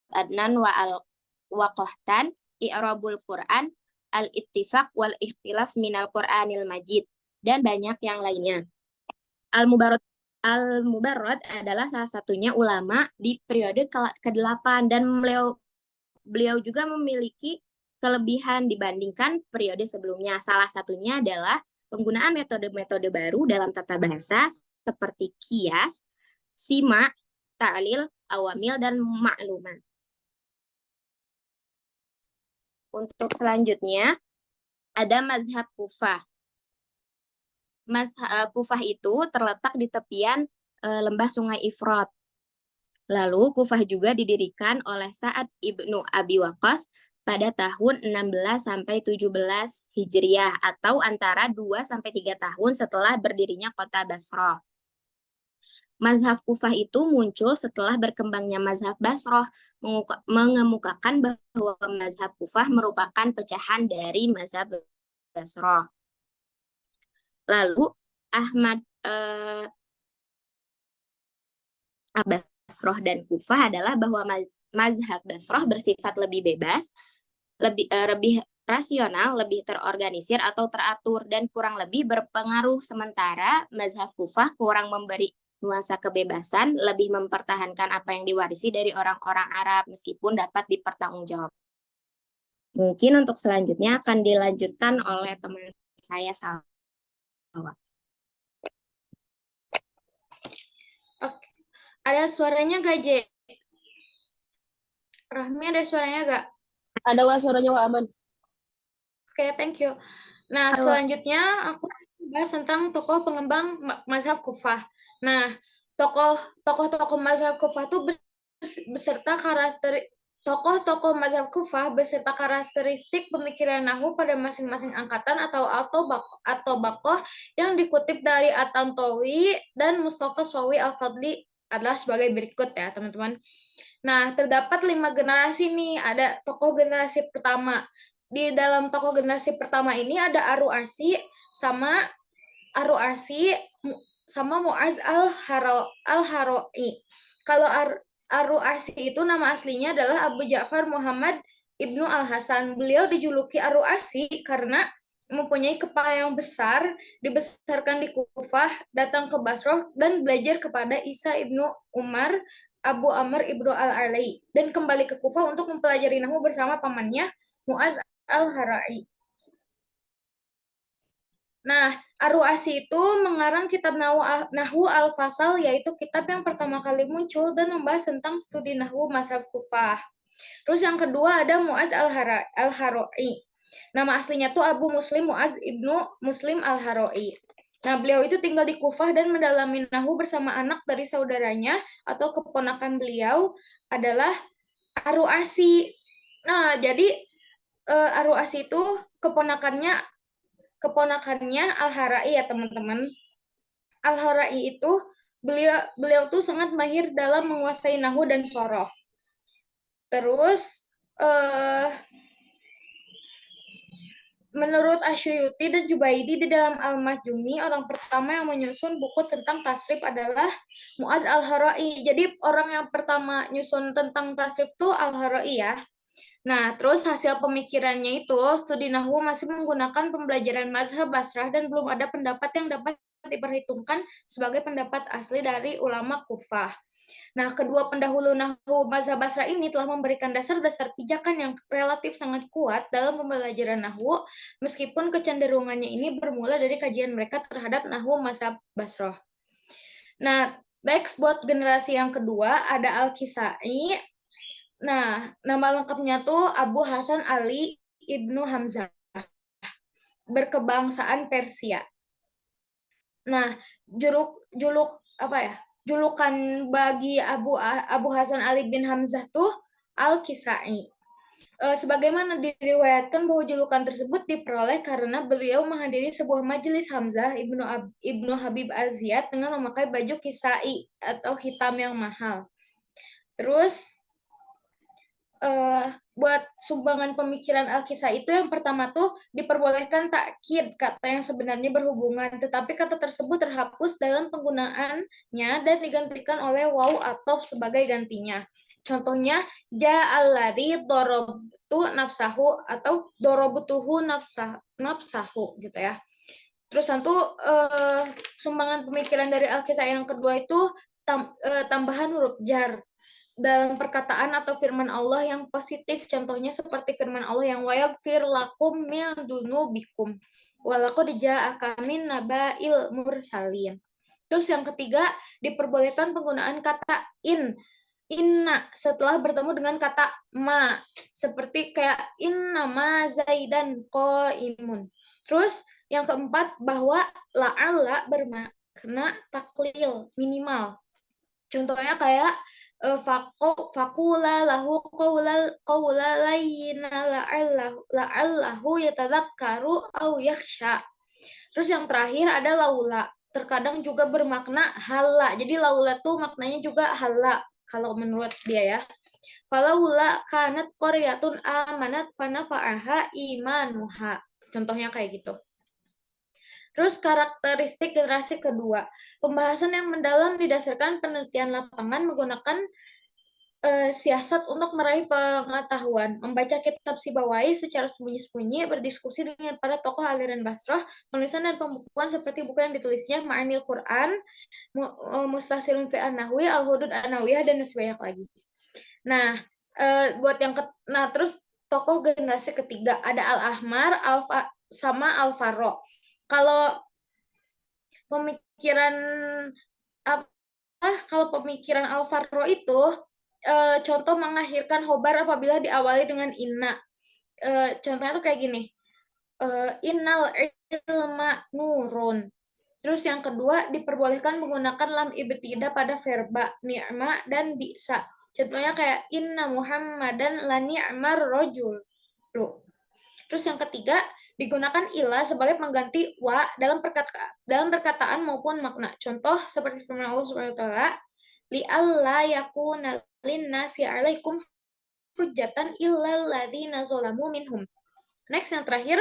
Adnan wa Qahtan, I'rabul Quran, Al-Ittifaq wal Ikhtilaf minal Quranil Majid, dan banyak yang lainnya. Al-Mubarrad adalah salah satunya ulama di periode ke-8 dan beliau juga memiliki kelebihan dibandingkan periode sebelumnya. Salah satunya adalah penggunaan metode-metode baru dalam tata bahasa seperti kias, sima, ta'lil, awamil, dan ma'lumat. Untuk selanjutnya, ada mazhab Kufah. Kufah itu terletak di tepian lembah Sungai Ifrat. Lalu Kufah juga didirikan oleh Sa'ad ibnu Abi Waqqas pada tahun 16 sampai 17 Hijriah atau antara 2 sampai 3 tahun setelah berdirinya kota Basrah. Mazhab Kufah itu muncul setelah berkembangnya mazhab Basrah, mengemukakan bahwa mazhab Kufah merupakan pecahan dari mazhab Basrah. Lalu Basrah dan Kufah adalah bahwa mazhab Basrah bersifat lebih bebas, lebih rasional, lebih terorganisir atau teratur, dan kurang lebih berpengaruh, sementara mazhab Kufah kurang memberi nuansa kebebasan, lebih mempertahankan apa yang diwarisi dari orang-orang Arab meskipun dapat dipertanggungjawabkan. Mungkin untuk selanjutnya akan dilanjutkan oleh teman saya Salwa. Oke. Ada suaranya gak, Je? Rahmi, ada suaranya gak? Ada suaranya Wak Aman. Oke, thank you. Nah, selanjutnya aku bahas tentang tokoh pengembang mazhab Kufah. Nah, tokoh-tokoh mazhab Kufah itu beserta tokoh-tokoh mazhab Kufah beserta karakteristik pemikiran nahwu pada masing-masing angkatan atau bakoh yang dikutip dari At-Tantawi dan Mustafa Shawi Al-Fadli adalah sebagai berikut ya, teman-teman. Nah, terdapat 5 generasi nih. Ada tokoh generasi pertama. Di dalam tokoh generasi pertama ini ada Ar-Ru'asi sama Mu'az al-Haroi. Kalau Ar-Ru'asi itu nama aslinya adalah Abu Ja'far Muhammad Ibnu Al-Hasan. Beliau dijuluki Ar-Ru'asi karena mempunyai kepala yang besar, dibesarkan di Kufah, datang ke Basrah, dan belajar kepada Isa Ibnu Umar, Abu Amr Ibnu Al-Alai, dan kembali ke Kufah untuk mempelajari nahwu bersama pamannya Mu'az al-Harai. Nah, Ar-Ru'asi itu mengarang kitab Nahwu Al-Fasal, yaitu kitab yang pertama kali muncul dan membahas tentang studi nahwu mazhab Kufah. Terus yang kedua ada Mu'az al-Haroi. Nama aslinya tuh Abu Muslim Mu'az Ibnu Muslim al-Haroi. Nah, beliau itu tinggal di Kufah dan mendalami nahwu bersama anak dari saudaranya atau keponakan beliau adalah Ar-Ru'asi. Nah, jadi Ar-Ru'asi itu keponakannya Al-Harai ya, teman-teman. Al-Harai itu beliau tuh sangat mahir dalam menguasai nahwu dan shorof. Terus menurut Asyuyuti dan Jubaidi di dalam Al-Majumi, orang pertama yang menyusun buku tentang tasrif adalah Mu'az al-Harai. Jadi orang yang pertama nyusun tentang tasrif tuh Al-Harai ya. Nah, terus hasil pemikirannya itu, studi nahwu masih menggunakan pembelajaran mazhab Basrah dan belum ada pendapat yang dapat diperhitungkan sebagai pendapat asli dari ulama Kufah. Nah, kedua pendahulu nahwu mazhab Basrah ini telah memberikan dasar-dasar pijakan yang relatif sangat kuat dalam pembelajaran nahwu, meskipun kecenderungannya ini bermula dari kajian mereka terhadap nahwu mazhab Basrah. Nah, next buat generasi yang kedua ada Al-Kisai. Nah, nama lengkapnya tuh Abu Hasan Ali Ibnu Hamzah, berkebangsaan Persia. Nah, julukan bagi Abu Hasan Ali bin Hamzah tuh Al-Kisai. Sebagaimana diriwayatkan bahwa julukan tersebut diperoleh karena beliau menghadiri sebuah majelis Hamzah ibnu Habib Az-Ziyad dengan memakai baju kisai atau hitam yang mahal. Terus buat sumbangan pemikiran Al-Kisai itu yang pertama tuh diperbolehkan takkid, kata yang sebenarnya berhubungan, tetapi kata tersebut terhapus dalam penggunaannya dan digantikan oleh waw atau sebagai gantinya. Contohnya ja'alladzi darabtu nafsahu atau darabutuhu nafsahu gitu ya. Terus sumbangan pemikiran dari Al-Kisai yang kedua itu tambahan huruf jar dalam perkataan atau firman Allah yang positif, contohnya seperti firman Allah yang wayaghfir lakum min dunubikum walaqad ja'aka min naba'il mursalin. Terus yang ketiga, diperbolehkan penggunaan kata inna setelah bertemu dengan kata ma, seperti kayak inna ma zaidan qaimun. Terus yang keempat, bahwa la'alla bermakna taklil, minimal. Contohnya kayak fakula lahu qawla layyina la'allahu yatadzakkaru au yakhsha. Terus yang terakhir ada laula. Terkadang juga bermakna hala. Jadi laula tuh maknanya juga hala kalau menurut dia ya. Falaula kanat qaryatun amanat fanafa'aha imanuha. Contohnya kayak gitu. Terus karakteristik generasi kedua. Pembahasan yang mendalam didasarkan penelitian lapangan menggunakan siasat untuk meraih pengetahuan, membaca kitab Sibawai secara sembunyi-sembunyi, berdiskusi dengan para tokoh aliran Basrah, penulisan dan pembukuan seperti buku yang ditulisnya Ma'anil Quran, Mustasirun fi An-Nahwi, Al-Hudud An-Nawiyah, dan masih banyak lagi. Nah, terus tokoh generasi ketiga ada Al-Ahmar, sama Al-Faro. Kalau pemikiran Al-Faro itu contoh mengakhirkan khobar apabila diawali dengan inna. Contohnya tuh kayak gini. Innal ilma nurun. Terus yang kedua, diperbolehkan menggunakan lam ibtidah pada verba ni'ma dan bisa. Contohnya kayak inna Muhammadan la ni'mar rajul. Terus yang ketiga, digunakan ila sebagai pengganti wa dalam perkataan maupun makna. Contoh seperti firman Allah Subhanahu wa taala, li alla yakuna linnasi 'alaikum hujjatan illal ladzina zalamu minhum. Next yang terakhir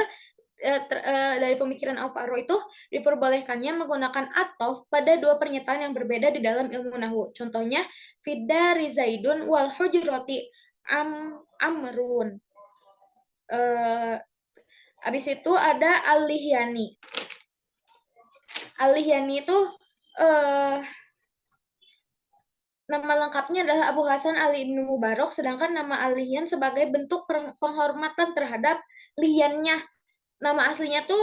dari pemikiran Al-Faro itu diperbolehkannya menggunakan atof pada dua pernyataan yang berbeda di dalam ilmu nahwu. Contohnya fidari zaidun wal hujrati amrun. Habis itu ada Al-Lihyani. Al-Lihyani itu nama lengkapnya adalah Abu Hasan Ali ibnu Mubarak, sedangkan nama Al-Lihyan sebagai bentuk penghormatan terhadap liyannya. Nama aslinya tuh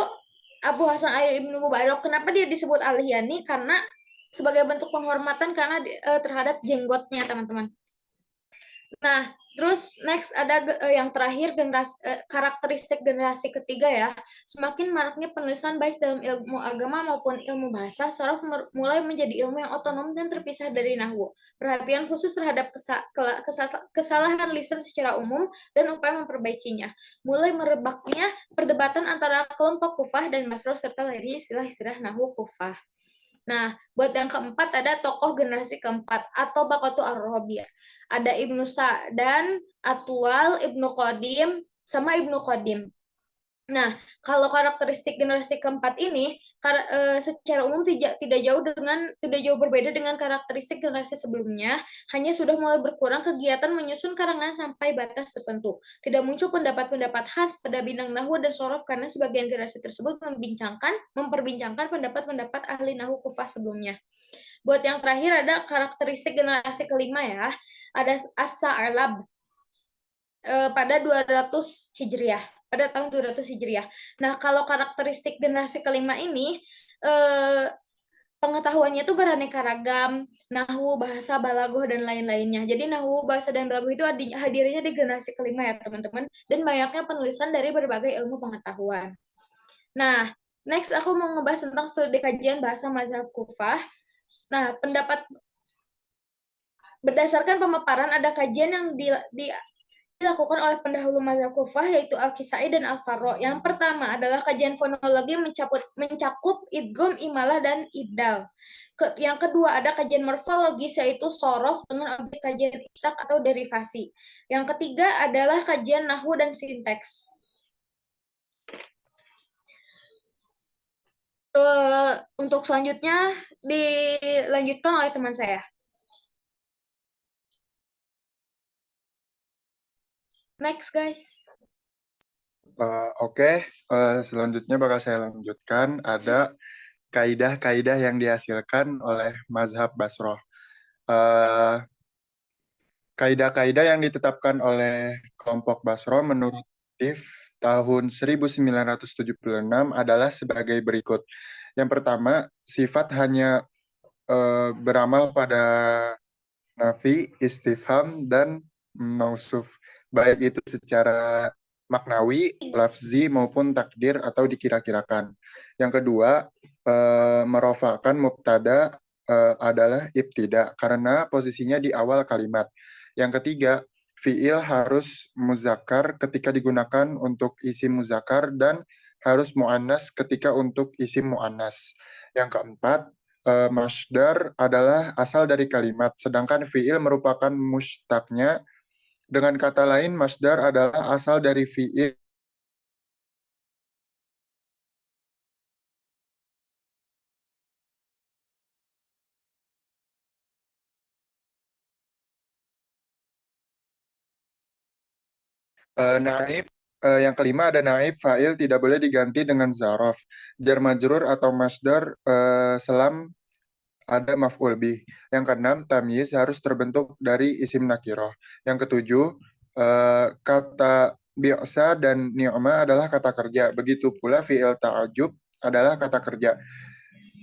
Abu Hasan Ali ibnu Mubarak. Kenapa dia disebut Al-Lihyani? Karena sebagai bentuk penghormatan karena terhadap jenggotnya, teman-teman. Nah, terus next ada yang terakhir karakteristik generasi ketiga ya. Semakin maraknya penulisan baik dalam ilmu agama maupun ilmu bahasa, sorof mulai menjadi ilmu yang otonom dan terpisah dari nahwu. Perhatian khusus terhadap kesalahan lisan secara umum dan upaya memperbaikinya. Mulai merebaknya perdebatan antara kelompok Kufah dan Basrah serta lahirnya istilah-istilah nahwu Kufah. Nah, buat yang keempat ada tokoh generasi keempat atau Baqatu Ar-Rabi'. Ada Ibnu Sa'dan, Atwal, Ibnu Qadim, sama Ibnu Qadim. Nah, kalau karakteristik generasi keempat ini secara umum tidak jauh berbeda dengan karakteristik generasi sebelumnya, hanya sudah mulai berkurang kegiatan menyusun karangan sampai batas tertentu. Tidak muncul pendapat-pendapat khas pada bidang nahwu dan sorof karena sebagian generasi tersebut memperbincangkan pendapat-pendapat ahli nahwu Kufah sebelumnya. Buat yang terakhir ada karakteristik generasi kelima ya, ada As-Sa'lab pada 200 Hijriah. Pada tahun 200 Hijriah. Nah, kalau karakteristik generasi kelima ini, pengetahuannya itu beraneka ragam, nahwu, bahasa, balaghah, dan lain-lainnya. Jadi nahwu, bahasa, dan balaghah itu hadirnya di generasi kelima ya, teman-teman. Dan banyaknya penulisan dari berbagai ilmu pengetahuan. Nah, Next, aku mau ngebahas tentang studi kajian bahasa mazhab Kufah. Nah, berdasarkan pemaparan ada kajian yang dilakukan oleh pendahulu mazhab Kufah yaitu Al-Kisai dan Al-Farra. Yang pertama adalah kajian fonologi mencakup idgham, imalah, dan ibdal. Yang kedua ada kajian morfologis yaitu sorof dengan objek kajian istak atau derivasi. Yang ketiga adalah kajian nahwu dan sinteks. Untuk selanjutnya dilanjutkan oleh teman saya. Next, guys. Oke, selanjutnya bakal saya lanjutkan. Ada kaidah-kaidah yang dihasilkan oleh mazhab Basroh. Eh, Kaidah-kaidah yang ditetapkan oleh kelompok Basroh menurut Tif tahun 1976 adalah sebagai berikut. Yang pertama, sifat hanya beramal pada nafi, istifham, dan mausuf. Baik itu secara maknawi, lafzi, maupun takdir atau dikira-kirakan. Yang kedua, merofakan mubtada adalah ibtida karena posisinya di awal kalimat. Yang ketiga, fiil harus muzakkar ketika digunakan untuk isim muzakkar dan harus mu'annas ketika untuk isim mu'annas. Yang keempat, masdar adalah asal dari kalimat, sedangkan fiil merupakan mushtaqnya. Dengan kata lain, masdar adalah asal dari fiil. Naib, yang kelima ada naib, fa'il tidak boleh diganti dengan zaraf. Jar majrur atau masdar selam ada maf'ul bih. Yang keenam, tamyiz harus terbentuk dari isim nakiroh. Yang ketujuh, kata bi'sa dan ni'ma adalah kata kerja. Begitu pula fi'il ta'ajub adalah kata kerja.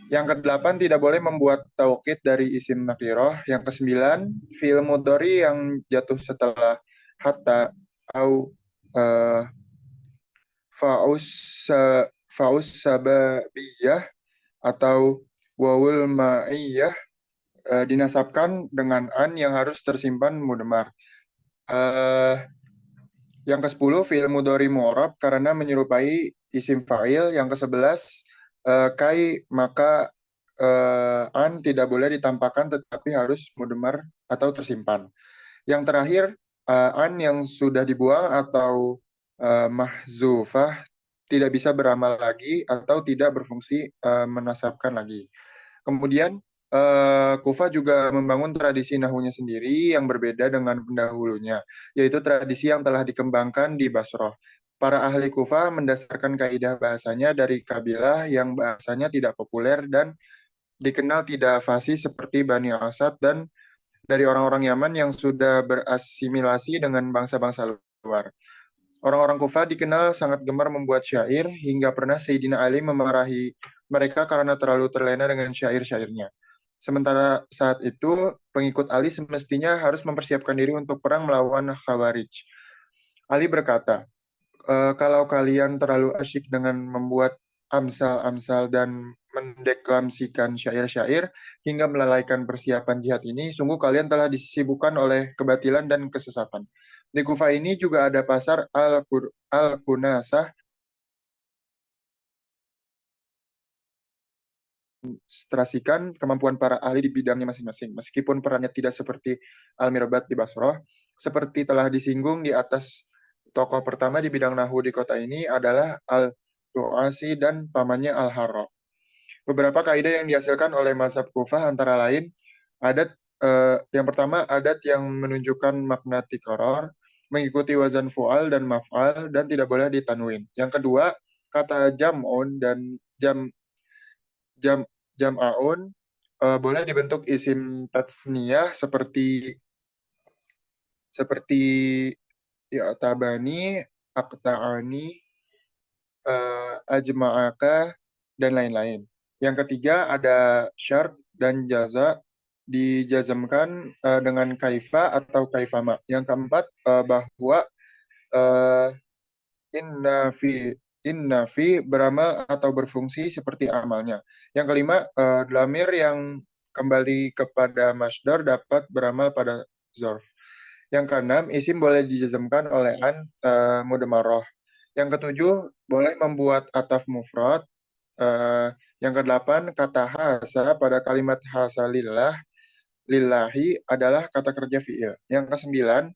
Yang kedelapan, tidak boleh membuat taukid dari isim nakiroh. Yang kesembilan, fi'il mudhari yang jatuh setelah hatta au faus faus sababiyah atau wawul ma'iyah dinasabkan dengan an yang harus tersimpan mudmar. Yang ke-10 fi'il mudhari mu'rab karena menyerupai isim fa'il. Yang ke-11 kai maka an tidak boleh ditampakkan tetapi harus mudmar atau tersimpan. Yang terakhir an yang sudah dibuang atau mahzufah tidak bisa beramal lagi atau tidak berfungsi menasabkan lagi. Kemudian Kufa juga membangun tradisi nahwunya sendiri yang berbeda dengan pendahulunya, yaitu tradisi yang telah dikembangkan di Basroh. Para ahli Kufa mendasarkan kaidah bahasanya dari kabilah yang bahasanya tidak populer dan dikenal tidak fasih seperti Bani Asad dan dari orang-orang Yaman yang sudah berasimilasi dengan bangsa-bangsa luar. Orang-orang Kufa dikenal sangat gemar membuat syair hingga pernah Sayyidina Ali memarahi mereka karena terlalu terlena dengan syair-syairnya. Sementara saat itu, pengikut Ali semestinya harus mempersiapkan diri untuk perang melawan Khawarij. Ali berkata, kalau kalian terlalu asyik dengan membuat amsal-amsal dan mendeklamasikan syair-syair hingga melalaikan persiapan jihad ini, sungguh kalian telah disibukkan oleh kebatilan dan kesesatan. Di Kufa ini juga ada pasar Al-Kunasah, demonstrasikan kemampuan para ahli di bidangnya masing-masing. Meskipun perannya tidak seperti Al-Mirbat di Basroh, seperti telah disinggung di atas, tokoh pertama di bidang nahwu di kota ini adalah Al-Ru'asi dan pamannya Al-Harra. Beberapa kaidah yang dihasilkan oleh mazhab Kufah antara lain, adat yang pertama, adat yang menunjukkan makna tikror, mengikuti wazan fu'al dan maf'al, dan tidak boleh ditanwin. Yang kedua, kata jam'un dan jam jam'aun boleh dibentuk isim tatsniyah seperti ya tabani, aqta'ani, ajma'aka, dan lain-lain. Yang ketiga ada syart dan jaza dijazamkan dengan kaifa atau kaifama. Yang keempat bahwa inna fi nafi beramal atau berfungsi seperti amalnya. Yang kelima, dhamir yang kembali kepada masdar dapat beramal pada zorf. Yang keenam, isim boleh dijazmkan oleh an mudmarrah. Yang ketujuh, boleh membuat ataf mufrad. Yang kedelapan, kata hasa pada kalimat hasa lillah, lillahi adalah kata kerja fi'il. Yang kesembilan,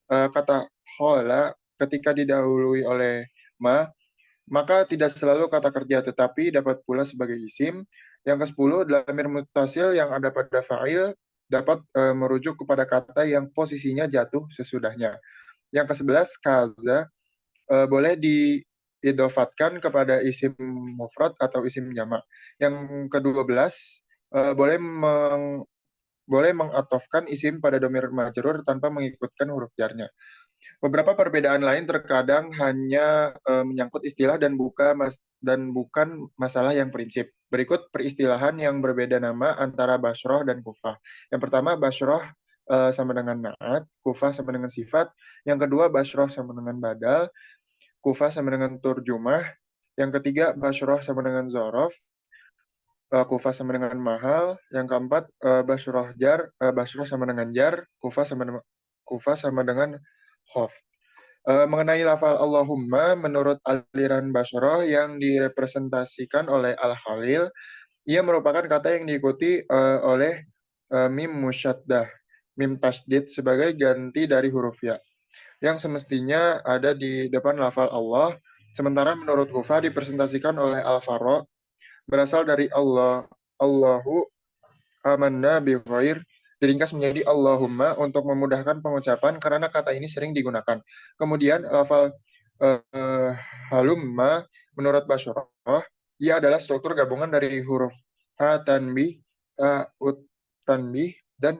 kata khola ketika didahului oleh ma, maka tidak selalu kata kerja, tetapi dapat pula sebagai isim. Yang ke-10, dhamir muttasil yang ada pada fa'il dapat merujuk kepada kata yang posisinya jatuh sesudahnya. Yang ke-11, kaza boleh diidofatkan kepada isim mufrad atau isim jamak. Yang ke-12, boleh mengatofkan isim pada domir majrur tanpa mengikutkan huruf jarnya. Beberapa perbedaan lain terkadang hanya menyangkut istilah dan bukan masalah yang prinsip. Berikut peristilahan yang berbeda nama antara Basroh dan Kufah. Yang pertama, Basroh sama dengan naat, Kufah sama dengan sifat. Yang kedua, Basroh sama dengan badal, Kufah sama dengan turjumah. Yang ketiga, Basroh sama dengan zorof, Kufah sama dengan mahal. Yang keempat, Basroh sama dengan jar, Kufah sama dengan khof. Mengenai lafal Allahumma, menurut aliran Basroh yang direpresentasikan oleh Al-Khalil, ia merupakan kata yang diikuti oleh mim musyaddah, mim tasdid sebagai ganti dari huruf ya, yang semestinya ada di depan lafal Allah. Sementara menurut Kufah dipresentasikan oleh Al-Farra, berasal dari Allahu amanna bi ghair, diringkas menjadi Allahumma untuk memudahkan pengucapan karena kata ini sering digunakan. Kemudian lafal halumma menurut Basroh, ia adalah struktur gabungan dari huruf ha tanbih, ut tanbih, dan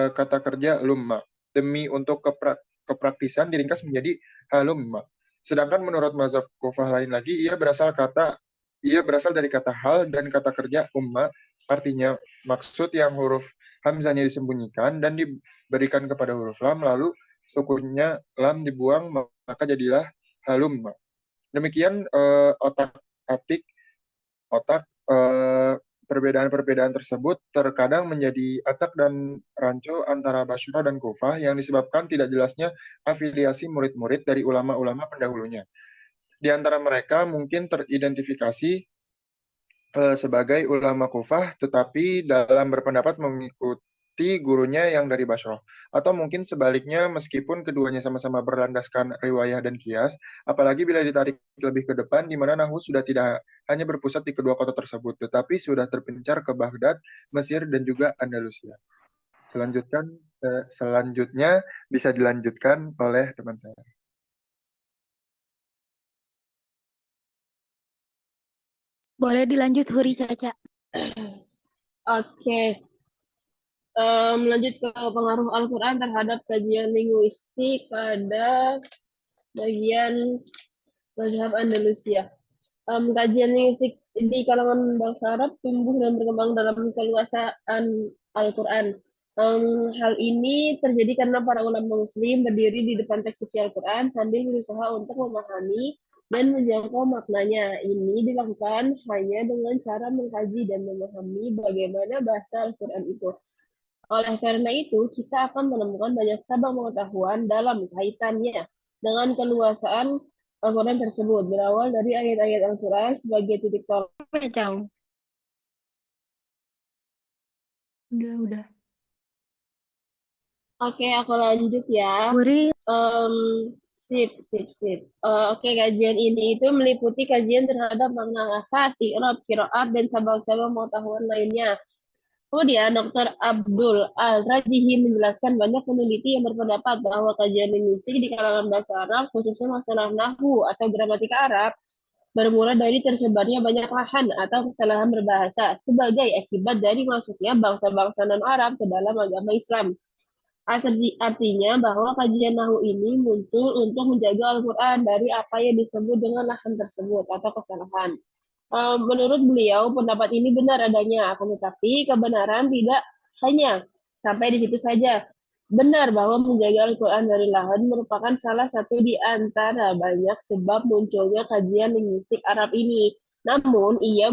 kata kerja lumma. Demi untuk kepraktisan diringkas menjadi halumma. Sedangkan menurut mazhab Kufah lain lagi, ia berasal dari kata hal dan kata kerja umma, artinya maksud yang huruf hamzahnya disembunyikan dan diberikan kepada huruf lam, lalu sukunnya lam dibuang, maka jadilah halumma. Demikian otak-atik perbedaan-perbedaan tersebut terkadang menjadi acak dan rancu antara Basroh dan Kufah yang disebabkan tidak jelasnya afiliasi murid-murid dari ulama-ulama pendahulunya. Di antara mereka mungkin teridentifikasi sebagai ulama Kufah, tetapi dalam berpendapat mengikuti gurunya yang dari Basroh. Atau mungkin sebaliknya, meskipun keduanya sama-sama berlandaskan riwayah dan kias, apalagi bila ditarik lebih ke depan, di mana Nahwu sudah tidak hanya berpusat di kedua kota tersebut, tetapi sudah terpencar ke Baghdad, Mesir, dan juga Andalusia. Selanjutnya bisa dilanjutkan oleh teman saya. Boleh dilanjut Huri Caca. Oke. Lanjut ke pengaruh Al-Quran terhadap kajian linguistik pada bagian mazhab Andalusia. Kajian linguistik di kalangan bangsa Arab tumbuh dan berkembang dalam keluasaan Al-Quran. Hal ini terjadi karena para ulama muslim berdiri di depan teks suci Al-Quran sambil berusaha untuk memahami dan menjangkau maknanya. Ini dilakukan hanya dengan cara mengkaji dan memahami bagaimana bahasa Al-Quran itu. Oleh karena itu, kita akan menemukan banyak cabang pengetahuan dalam kaitannya dengan keluasaan Al-Quran tersebut, berawal dari ayat-ayat Al-Quran sebagai titik tolak. Udah. Oke, aku lanjut ya. Huri, Sip. Oke, kajian ini itu meliputi kajian terhadap makna lafaz, i'rab, qiraat, dan cabang-cabang pengetahuan lainnya. Kemudian, Dr. Abdul Al-Rajihi menjelaskan banyak peneliti yang berpendapat bahwa kajian linguistik di kalangan bahasa Arab, khususnya masalah nahwu atau gramatika Arab, bermula dari tersebarnya banyak lahan atau kesalahan berbahasa sebagai akibat dari masuknya bangsa-bangsa non-Arab ke dalam agama Islam. Artinya bahwa kajian nahwu ini muncul untuk menjaga Al-Quran dari apa yang disebut dengan lahan tersebut atau kesalahan. Menurut beliau, pendapat ini benar adanya, akan tetapi kebenaran tidak hanya sampai di situ saja. benar bahwa menjaga Al-Quran dari lahan merupakan salah satu di antara banyak sebab munculnya kajian linguistik Arab ini. Namun ia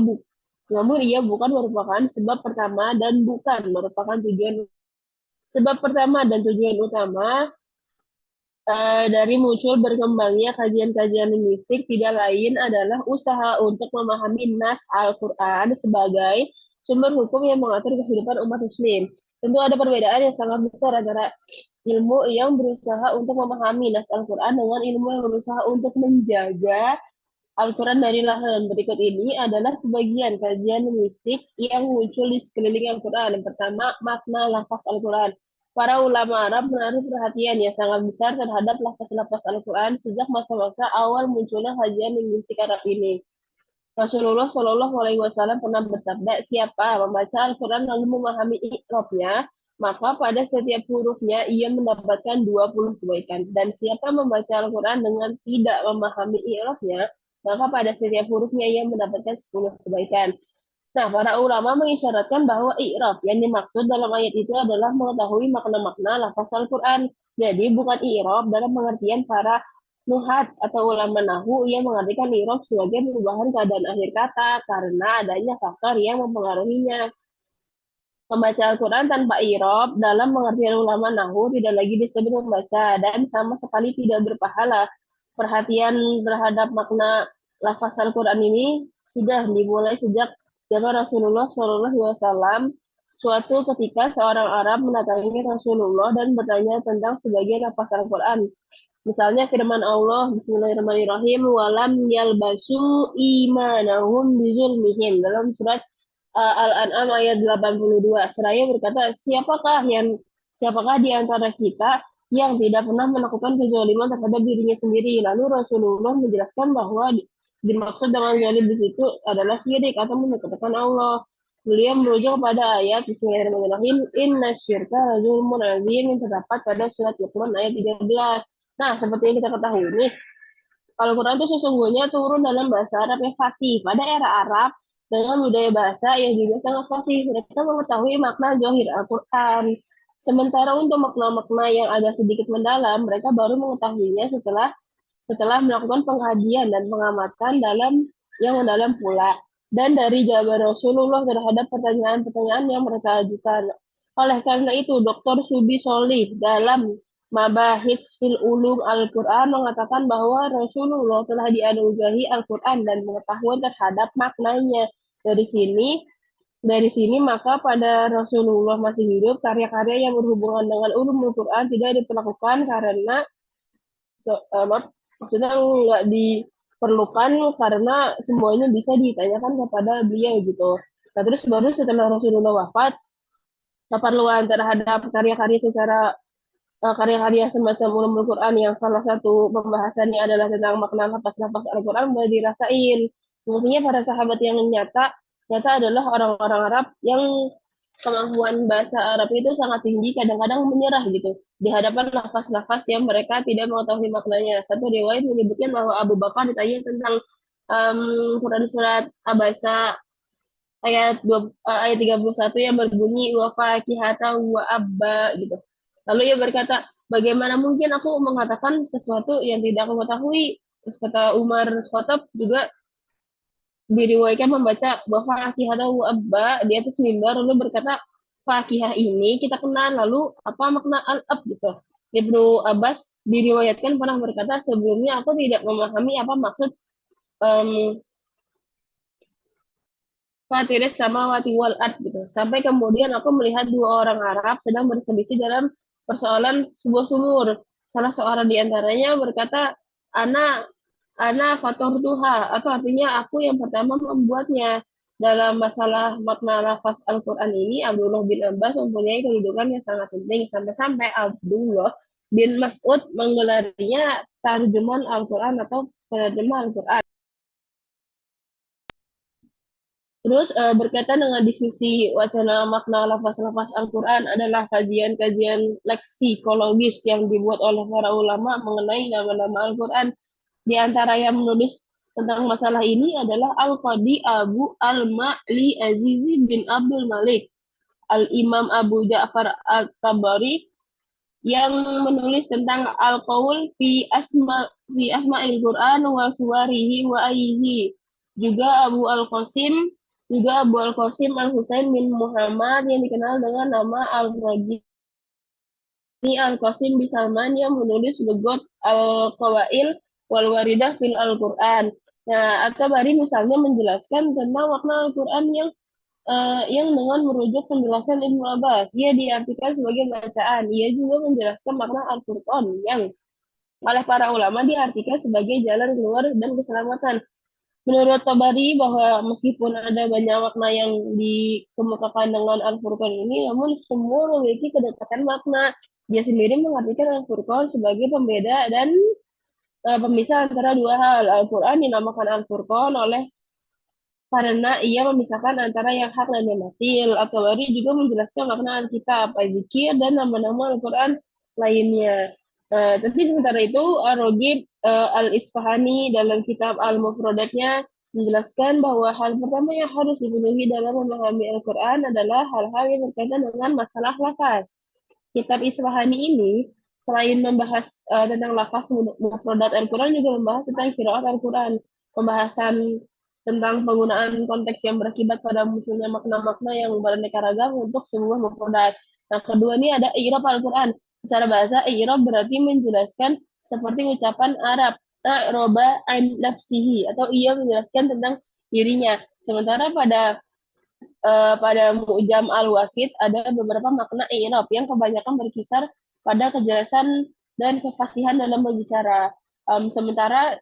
bukan merupakan sebab pertama dan bukan merupakan tujuan. Sebab pertama dan tujuan utama dari muncul berkembangnya kajian-kajian linguistik tidak lain adalah usaha untuk memahami nas Al-Quran sebagai sumber hukum yang mengatur kehidupan umat muslim. Tentu ada perbedaan yang sangat besar antara ilmu yang berusaha untuk memahami nas Al-Quran dengan ilmu yang berusaha untuk menjaga Al-Quran dari lahan. Berikut ini adalah sebagian kajian linguistik yang muncul di sekeliling Al-Quran. Yang pertama, makna lafaz Al-Quran. Para ulama Arab menaruh perhatian yang sangat besar terhadap lafaz-lafaz Al-Quran sejak masa-masa awal munculnya kajian linguistik Arab ini. Rasulullah Shallallahu Alaihi Wasallam pernah bersabda, siapa membaca Al-Quran lalu memahami i'rabnya, maka pada setiap hurufnya ia mendapatkan 20 kebaikan. Dan siapa membaca Al-Quran dengan tidak memahami i'rabnya, maka pada setiap hurufnya ia mendapatkan 10 kebaikan. Nah, para ulama mengisyaratkan bahwa i'rab yang dimaksud dalam ayat itu adalah mengetahui makna-makna lafaz Al-Quran. Jadi bukan i'rab dalam pengertian para nuhat atau ulama nahu yang mengartikan i'rab sebagai perubahan keadaan akhir kata karena adanya faktor yang mempengaruhinya. Membaca Al-Quran tanpa i'rab dalam pengertian ulama nahu tidak lagi disebut membaca dan sama sekali tidak berpahala. Perhatian terhadap makna lafaz Al-Quran ini sudah dimulai sejak zaman Rasulullah Shallallahu Alaihi Wasallam. Suatu ketika seorang Arab mendatangi Rasulullah dan bertanya tentang sebagian lafaz Al-Quran. Misalnya firman Allah, Bismillahirrahmanirrahim, walam yalbasu imanahum bizulmihim dalam surat Al-An'am ayat 82. Seraya berkata, siapakah di antara kita yang tidak pernah melakukan kezaliman terhadap dirinya sendiri. Lalu Rasulullah menjelaskan bahwa dimaksud dengan zalim di situ adalah syirik atau mendekatkan Allah. Beliau merujuk pada ayat Bismillahirrahmanirrahim, Inna syirka zulmun azim yang terdapat pada surat Luqman ayat 13. Nah, seperti yang kita ketahui nih, Al-Quran itu sesungguhnya turun dalam bahasa Arab yang fasih. Pada era Arab, dengan budaya bahasa yang juga sangat fasih, mereka mengetahui makna zahir Al-Quran. Sementara untuk makna-makna yang agak sedikit mendalam, mereka baru mengetahuinya setelah melakukan pengkajian dan pengamatan yang mendalam pula. Dan dari jawaban Rasulullah terhadap pertanyaan-pertanyaan yang mereka ajukan. Oleh karena itu, Dr. Subi Solih dalam Mabahits fil Ulum Al-Quran mengatakan bahwa Rasulullah telah dianugerahi Al-Quran dan pengetahuan terhadap maknanya. Dari sini maka pada Rasulullah masih hidup, karya-karya yang berhubungan dengan ulumul Quran tidak diperlakukan karena maksudnya nggak diperlukan karena semuanya bisa ditanyakan kepada beliau gitu. Nah, terus baru setelah Rasulullah wafat, keperluan terhadap karya-karya semacam ulumul Quran yang salah satu pembahasannya adalah tentang makna lafaz-lafaz Al-Quran mulai dirasain. Maksudnya para sahabat yang nyata adalah orang-orang Arab yang kemampuan bahasa Arab itu sangat tinggi, kadang-kadang menyerah gitu di hadapan lafaz-lafaz yang mereka tidak mengetahui maknanya. Satu riwayat menyebutkan bahwa Abu Bakar ditanya tentang Quran surat Abasa ayat 31 yang berbunyi wa fakihata wa abba gitu. Lalu ia berkata, bagaimana mungkin aku mengatakan sesuatu yang tidak aku ketahui? Terus kata Umar Khattab juga diriwayatkan membaca bahwa fakihah wa abba di atas mimbar lalu berkata fakihah ini kita kenal lalu apa makna al-ab gitu. Ibnu Abbas diriwayatkan pernah berkata sebelumnya aku tidak memahami apa maksud Fatiris sama wati wal ad gitu. Sampai kemudian aku melihat dua orang Arab sedang berselisih dalam persoalan sebuah sumur. Salah seorang di antaranya berkata, Ana fator tuha, atau artinya aku yang pertama membuatnya. Dalam masalah makna lafaz Al-Quran ini, Abdullah bin Abbas mempunyai kedudukan yang sangat penting. Sampai-sampai Abdullah bin Mas'ud menggelarinya tarjuman Al-Quran atau penerjemah Al-Quran. Terus berkaitan dengan diskusi wacana makna lafaz-lafaz Al-Quran adalah kajian-kajian leksikologis yang dibuat oleh para ulama mengenai nama-nama Al-Quran. Di antara yang menulis tentang masalah ini adalah Al-Qadi Abu Al-Ma'li Azizi bin Abdul Malik, Al-Imam Abu Ja'far Al-Tabari, yang menulis tentang al-qaul fi asma'il Quran wa suwarihi wa ayyihi. Juga Abu Al-Qasim Al-Husain bin Muhammad yang dikenal dengan nama Al-Raji Al-Qasim bin Salman yang menulis Lugot Al-Qawail wal Waridah fil Al-Quran. Nah, At-Tabari misalnya menjelaskan tentang makna Al-Quran yang dengan merujuk penjelasan Ibnu Abbas, ia diartikan sebagai bacaan. Ia juga menjelaskan makna Al-Furqan yang oleh para ulama diartikan sebagai jalan keluar dan keselamatan. Menurut Tabari bahwa meskipun ada banyak makna yang dikemukakan dengan Al-Furqan ini, namun semua memiliki kedekatan makna. Dia sendiri mengartikan Al-Furqan sebagai pembeda dan pemisah antara dua hal. Al-Quran dinamakan Al-Furqan karena ia memisahkan antara yang hak dan yang batil. At-Tabari juga menjelaskan makna Alkitab, zikir, dan nama-nama Al-Quran lainnya. Tapi sementara itu, Ar-Raghib Al-Isfahani dalam kitab Al-Mufradatnya menjelaskan bahwa hal pertama yang harus dipenuhi dalam memahami Al-Quran adalah hal-hal yang berkaitan dengan masalah lafaz. Kitab Isfahani ini selain membahas tentang lafaz mufradat Al-Quran juga membahas tentang qiraat Al-Quran, pembahasan tentang penggunaan konteks yang berakibat pada munculnya makna-makna yang beraneka ragam untuk sebuah mufradat. Nah, kedua ini ada i'rab Al-Quran. Secara bahasa, i'rab berarti menjelaskan seperti ucapan Arab, roba an nafsihi, atau ia menjelaskan tentang dirinya. Sementara pada Mu'jam Al-Wasit ada beberapa makna i'rab yang kebanyakan berkisar pada kejelasan dan kefasihan dalam berbicara. Sementara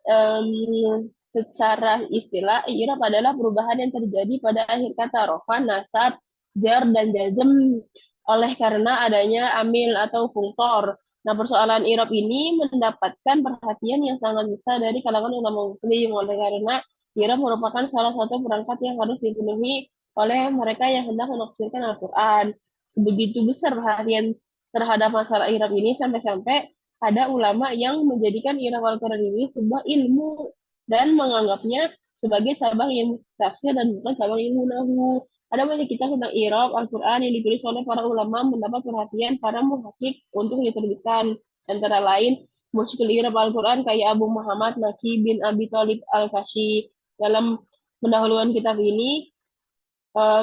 secara istilah, i'rab adalah perubahan yang terjadi pada akhir kata rofa, nasab, jar, dan jazm oleh karena adanya amil atau funktor. Nah, persoalan i'rab ini mendapatkan perhatian yang sangat besar dari kalangan ulama muslim oleh karena i'rab merupakan salah satu perangkat yang harus dipenuhi oleh mereka yang hendak menafsirkan Al-Quran. Sebegitu besar perhatian terhadap masalah i'rab ini sampai-sampai ada ulama yang menjadikan i'rab Al-Quran ini sebuah ilmu dan menganggapnya sebagai cabang ilmu tafsir dan bukan cabang ilmu nahwu. Ada banyak kitab tentang i'rab Al-Quran yang ditulis oleh para ulama mendapat perhatian para muhakkik untuk diterbitkan. Antara lain, Mushkil i'rab Al-Quran kayak Abu Muhammad Naki bin Abi Thalib Al-Kashi. Dalam pendahuluan kitab ini,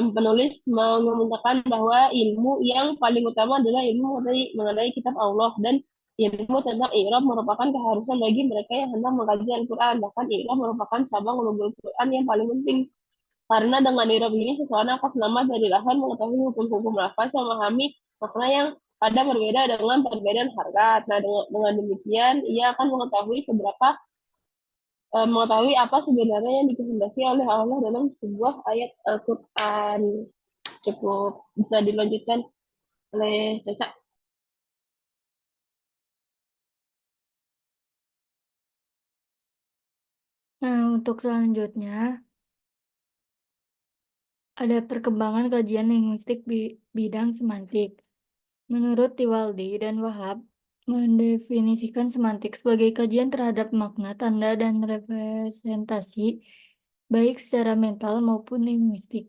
penulis mengumumkan bahwa ilmu yang paling utama adalah ilmu mengenai kitab Allah dan ilmu tentang i'rab merupakan keharusan bagi mereka yang hendak mengkaji Al-Quran. Bahkan i'rab merupakan cabang ulumul Quran yang paling penting. Karena dengan i'rab ini seseorang akan selamat dari lahan mengetahui hukum-hukum lafaz, memahami makna yang ada berbeda dengan perbedaan harkat. Nah, dengan demikian ia akan mengetahui apa sebenarnya yang dikehendaki oleh Allah dalam sebuah ayat Al-Quran. Cukup bisa dilanjutkan oleh Caca. Nah, untuk selanjutnya ada perkembangan kajian linguistik bidang semantik. Menurut Tiwaldi dan Wahab, mendefinisikan semantik sebagai kajian terhadap makna, tanda, dan representasi, baik secara mental maupun linguistik.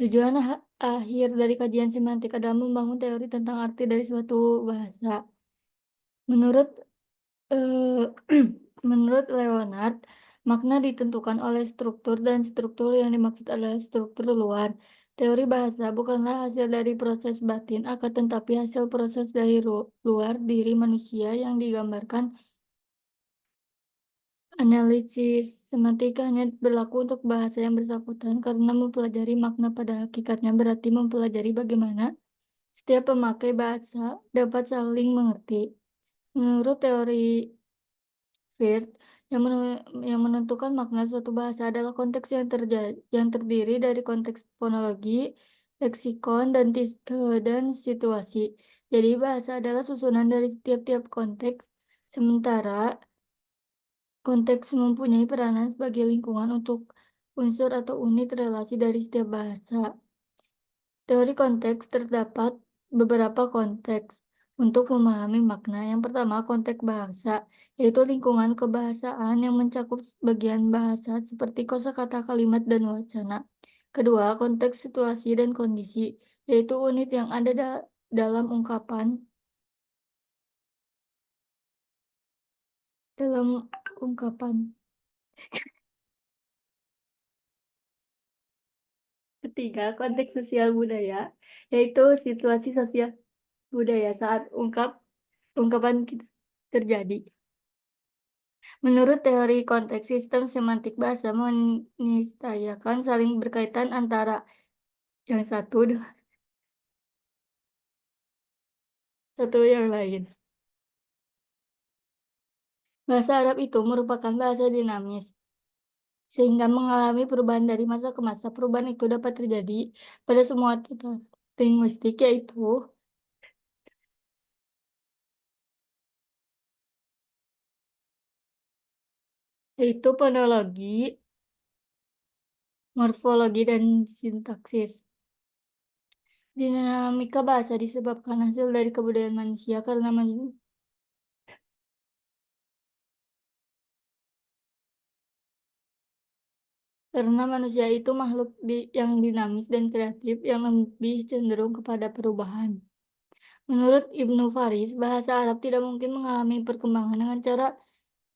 Tujuan akhir dari kajian semantik adalah membangun teori tentang arti dari suatu bahasa. Menurut menurut Leonard, makna ditentukan oleh struktur dan struktur yang dimaksud adalah struktur luar. Teori bahasa bukanlah hasil dari proses batin, akan tetapi hasil proses dari luar diri manusia yang digambarkan. Analisis semantika hanya berlaku untuk bahasa yang bersangkutan karena mempelajari makna pada hakikatnya berarti mempelajari bagaimana setiap pemakai bahasa dapat saling mengerti. Menurut teori Firth, yang menentukan makna suatu bahasa adalah konteks yang terdiri dari konteks fonologi, leksikon, dan situasi. Jadi bahasa adalah susunan dari tiap-tiap konteks, sementara konteks mempunyai peranan sebagai lingkungan untuk unsur atau unit relasi dari setiap bahasa. Teori konteks terdapat beberapa konteks untuk memahami makna. Yang pertama, konteks bahasa, yaitu lingkungan kebahasaan yang mencakup bagian bahasa seperti kosakata, kalimat, dan wacana. Kedua, konteks situasi dan kondisi, yaitu unit yang ada dalam ungkapan ketiga, konteks sosial budaya, yaitu situasi sosial budaya saat ungkapan terjadi. Menurut teori konteks, sistem semantik bahasa meniscayakan saling berkaitan antara yang satu dengan satu yang lain. Bahasa Arab itu merupakan bahasa dinamis, sehingga mengalami perubahan dari masa ke masa. Perubahan itu dapat terjadi pada semua tata linguistik, yaitu fonologi, morfologi, dan sintaksis. Dinamika bahasa disebabkan hasil dari kebudayaan manusia karena manusia itu makhluk yang dinamis dan kreatif yang lebih cenderung kepada perubahan. Menurut Ibnu Faris, bahasa Arab tidak mungkin mengalami perkembangan dengan cara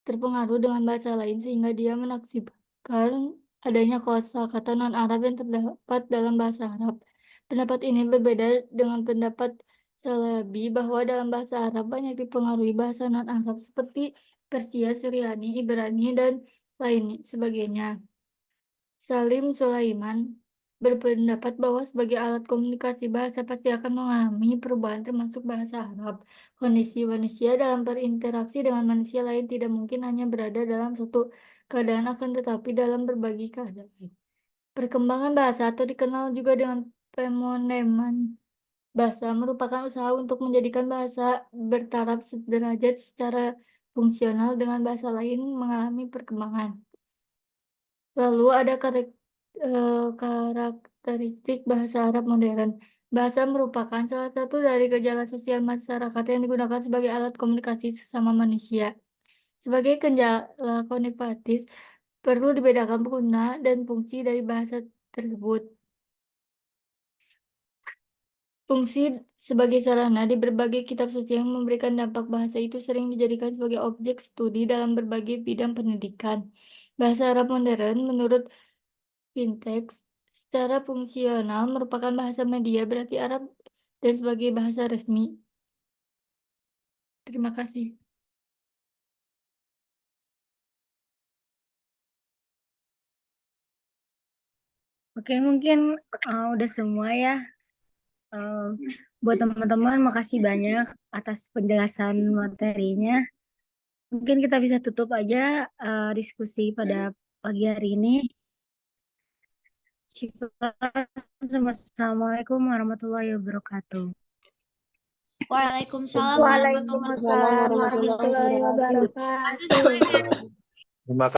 terpengaruh dengan bahasa lain sehingga dia menaksibkan adanya kosakata non-Arab yang terdapat dalam bahasa Arab. Pendapat ini berbeda dengan pendapat Salabi bahwa dalam bahasa Arab banyak dipengaruhi bahasa non-Arab seperti Persia, Suryani, Ibrani, dan lain sebagainya. Salim Sulaiman berpendapat bahwa sebagai alat komunikasi bahasa pasti akan mengalami perubahan termasuk bahasa Arab. Kondisi manusia dalam berinteraksi dengan manusia lain tidak mungkin hanya berada dalam satu keadaan, akan tetapi dalam berbagai keadaan. Perkembangan bahasa atau dikenal juga dengan pemoneman bahasa merupakan usaha untuk menjadikan bahasa bertaraf sederajat secara fungsional dengan bahasa lain mengalami perkembangan. Lalu ada karakteristik bahasa Arab modern. Bahasa merupakan salah satu dari gejala sosial masyarakat yang digunakan sebagai alat komunikasi sesama manusia. Sebagai gejala komunikatif, perlu dibedakan pengguna dan fungsi dari bahasa tersebut. Fungsi sebagai sarana di berbagai kitab suci yang memberikan dampak bahasa itu sering dijadikan sebagai objek studi dalam berbagai bidang pendidikan. Bahasa Arab modern menurut Vintex secara fungsional merupakan bahasa media, berarti Arab dan sebagai bahasa resmi. Terima kasih. Oke, mungkin udah semua ya. Buat teman-teman, makasih banyak atas penjelasan materinya. Mungkin kita bisa tutup aja diskusi pada pagi hari ini. Assalamualaikum warahmatullahi wabarakatuh. Waalaikumsalam warahmatullahi wabarakatuh. Terima kasih.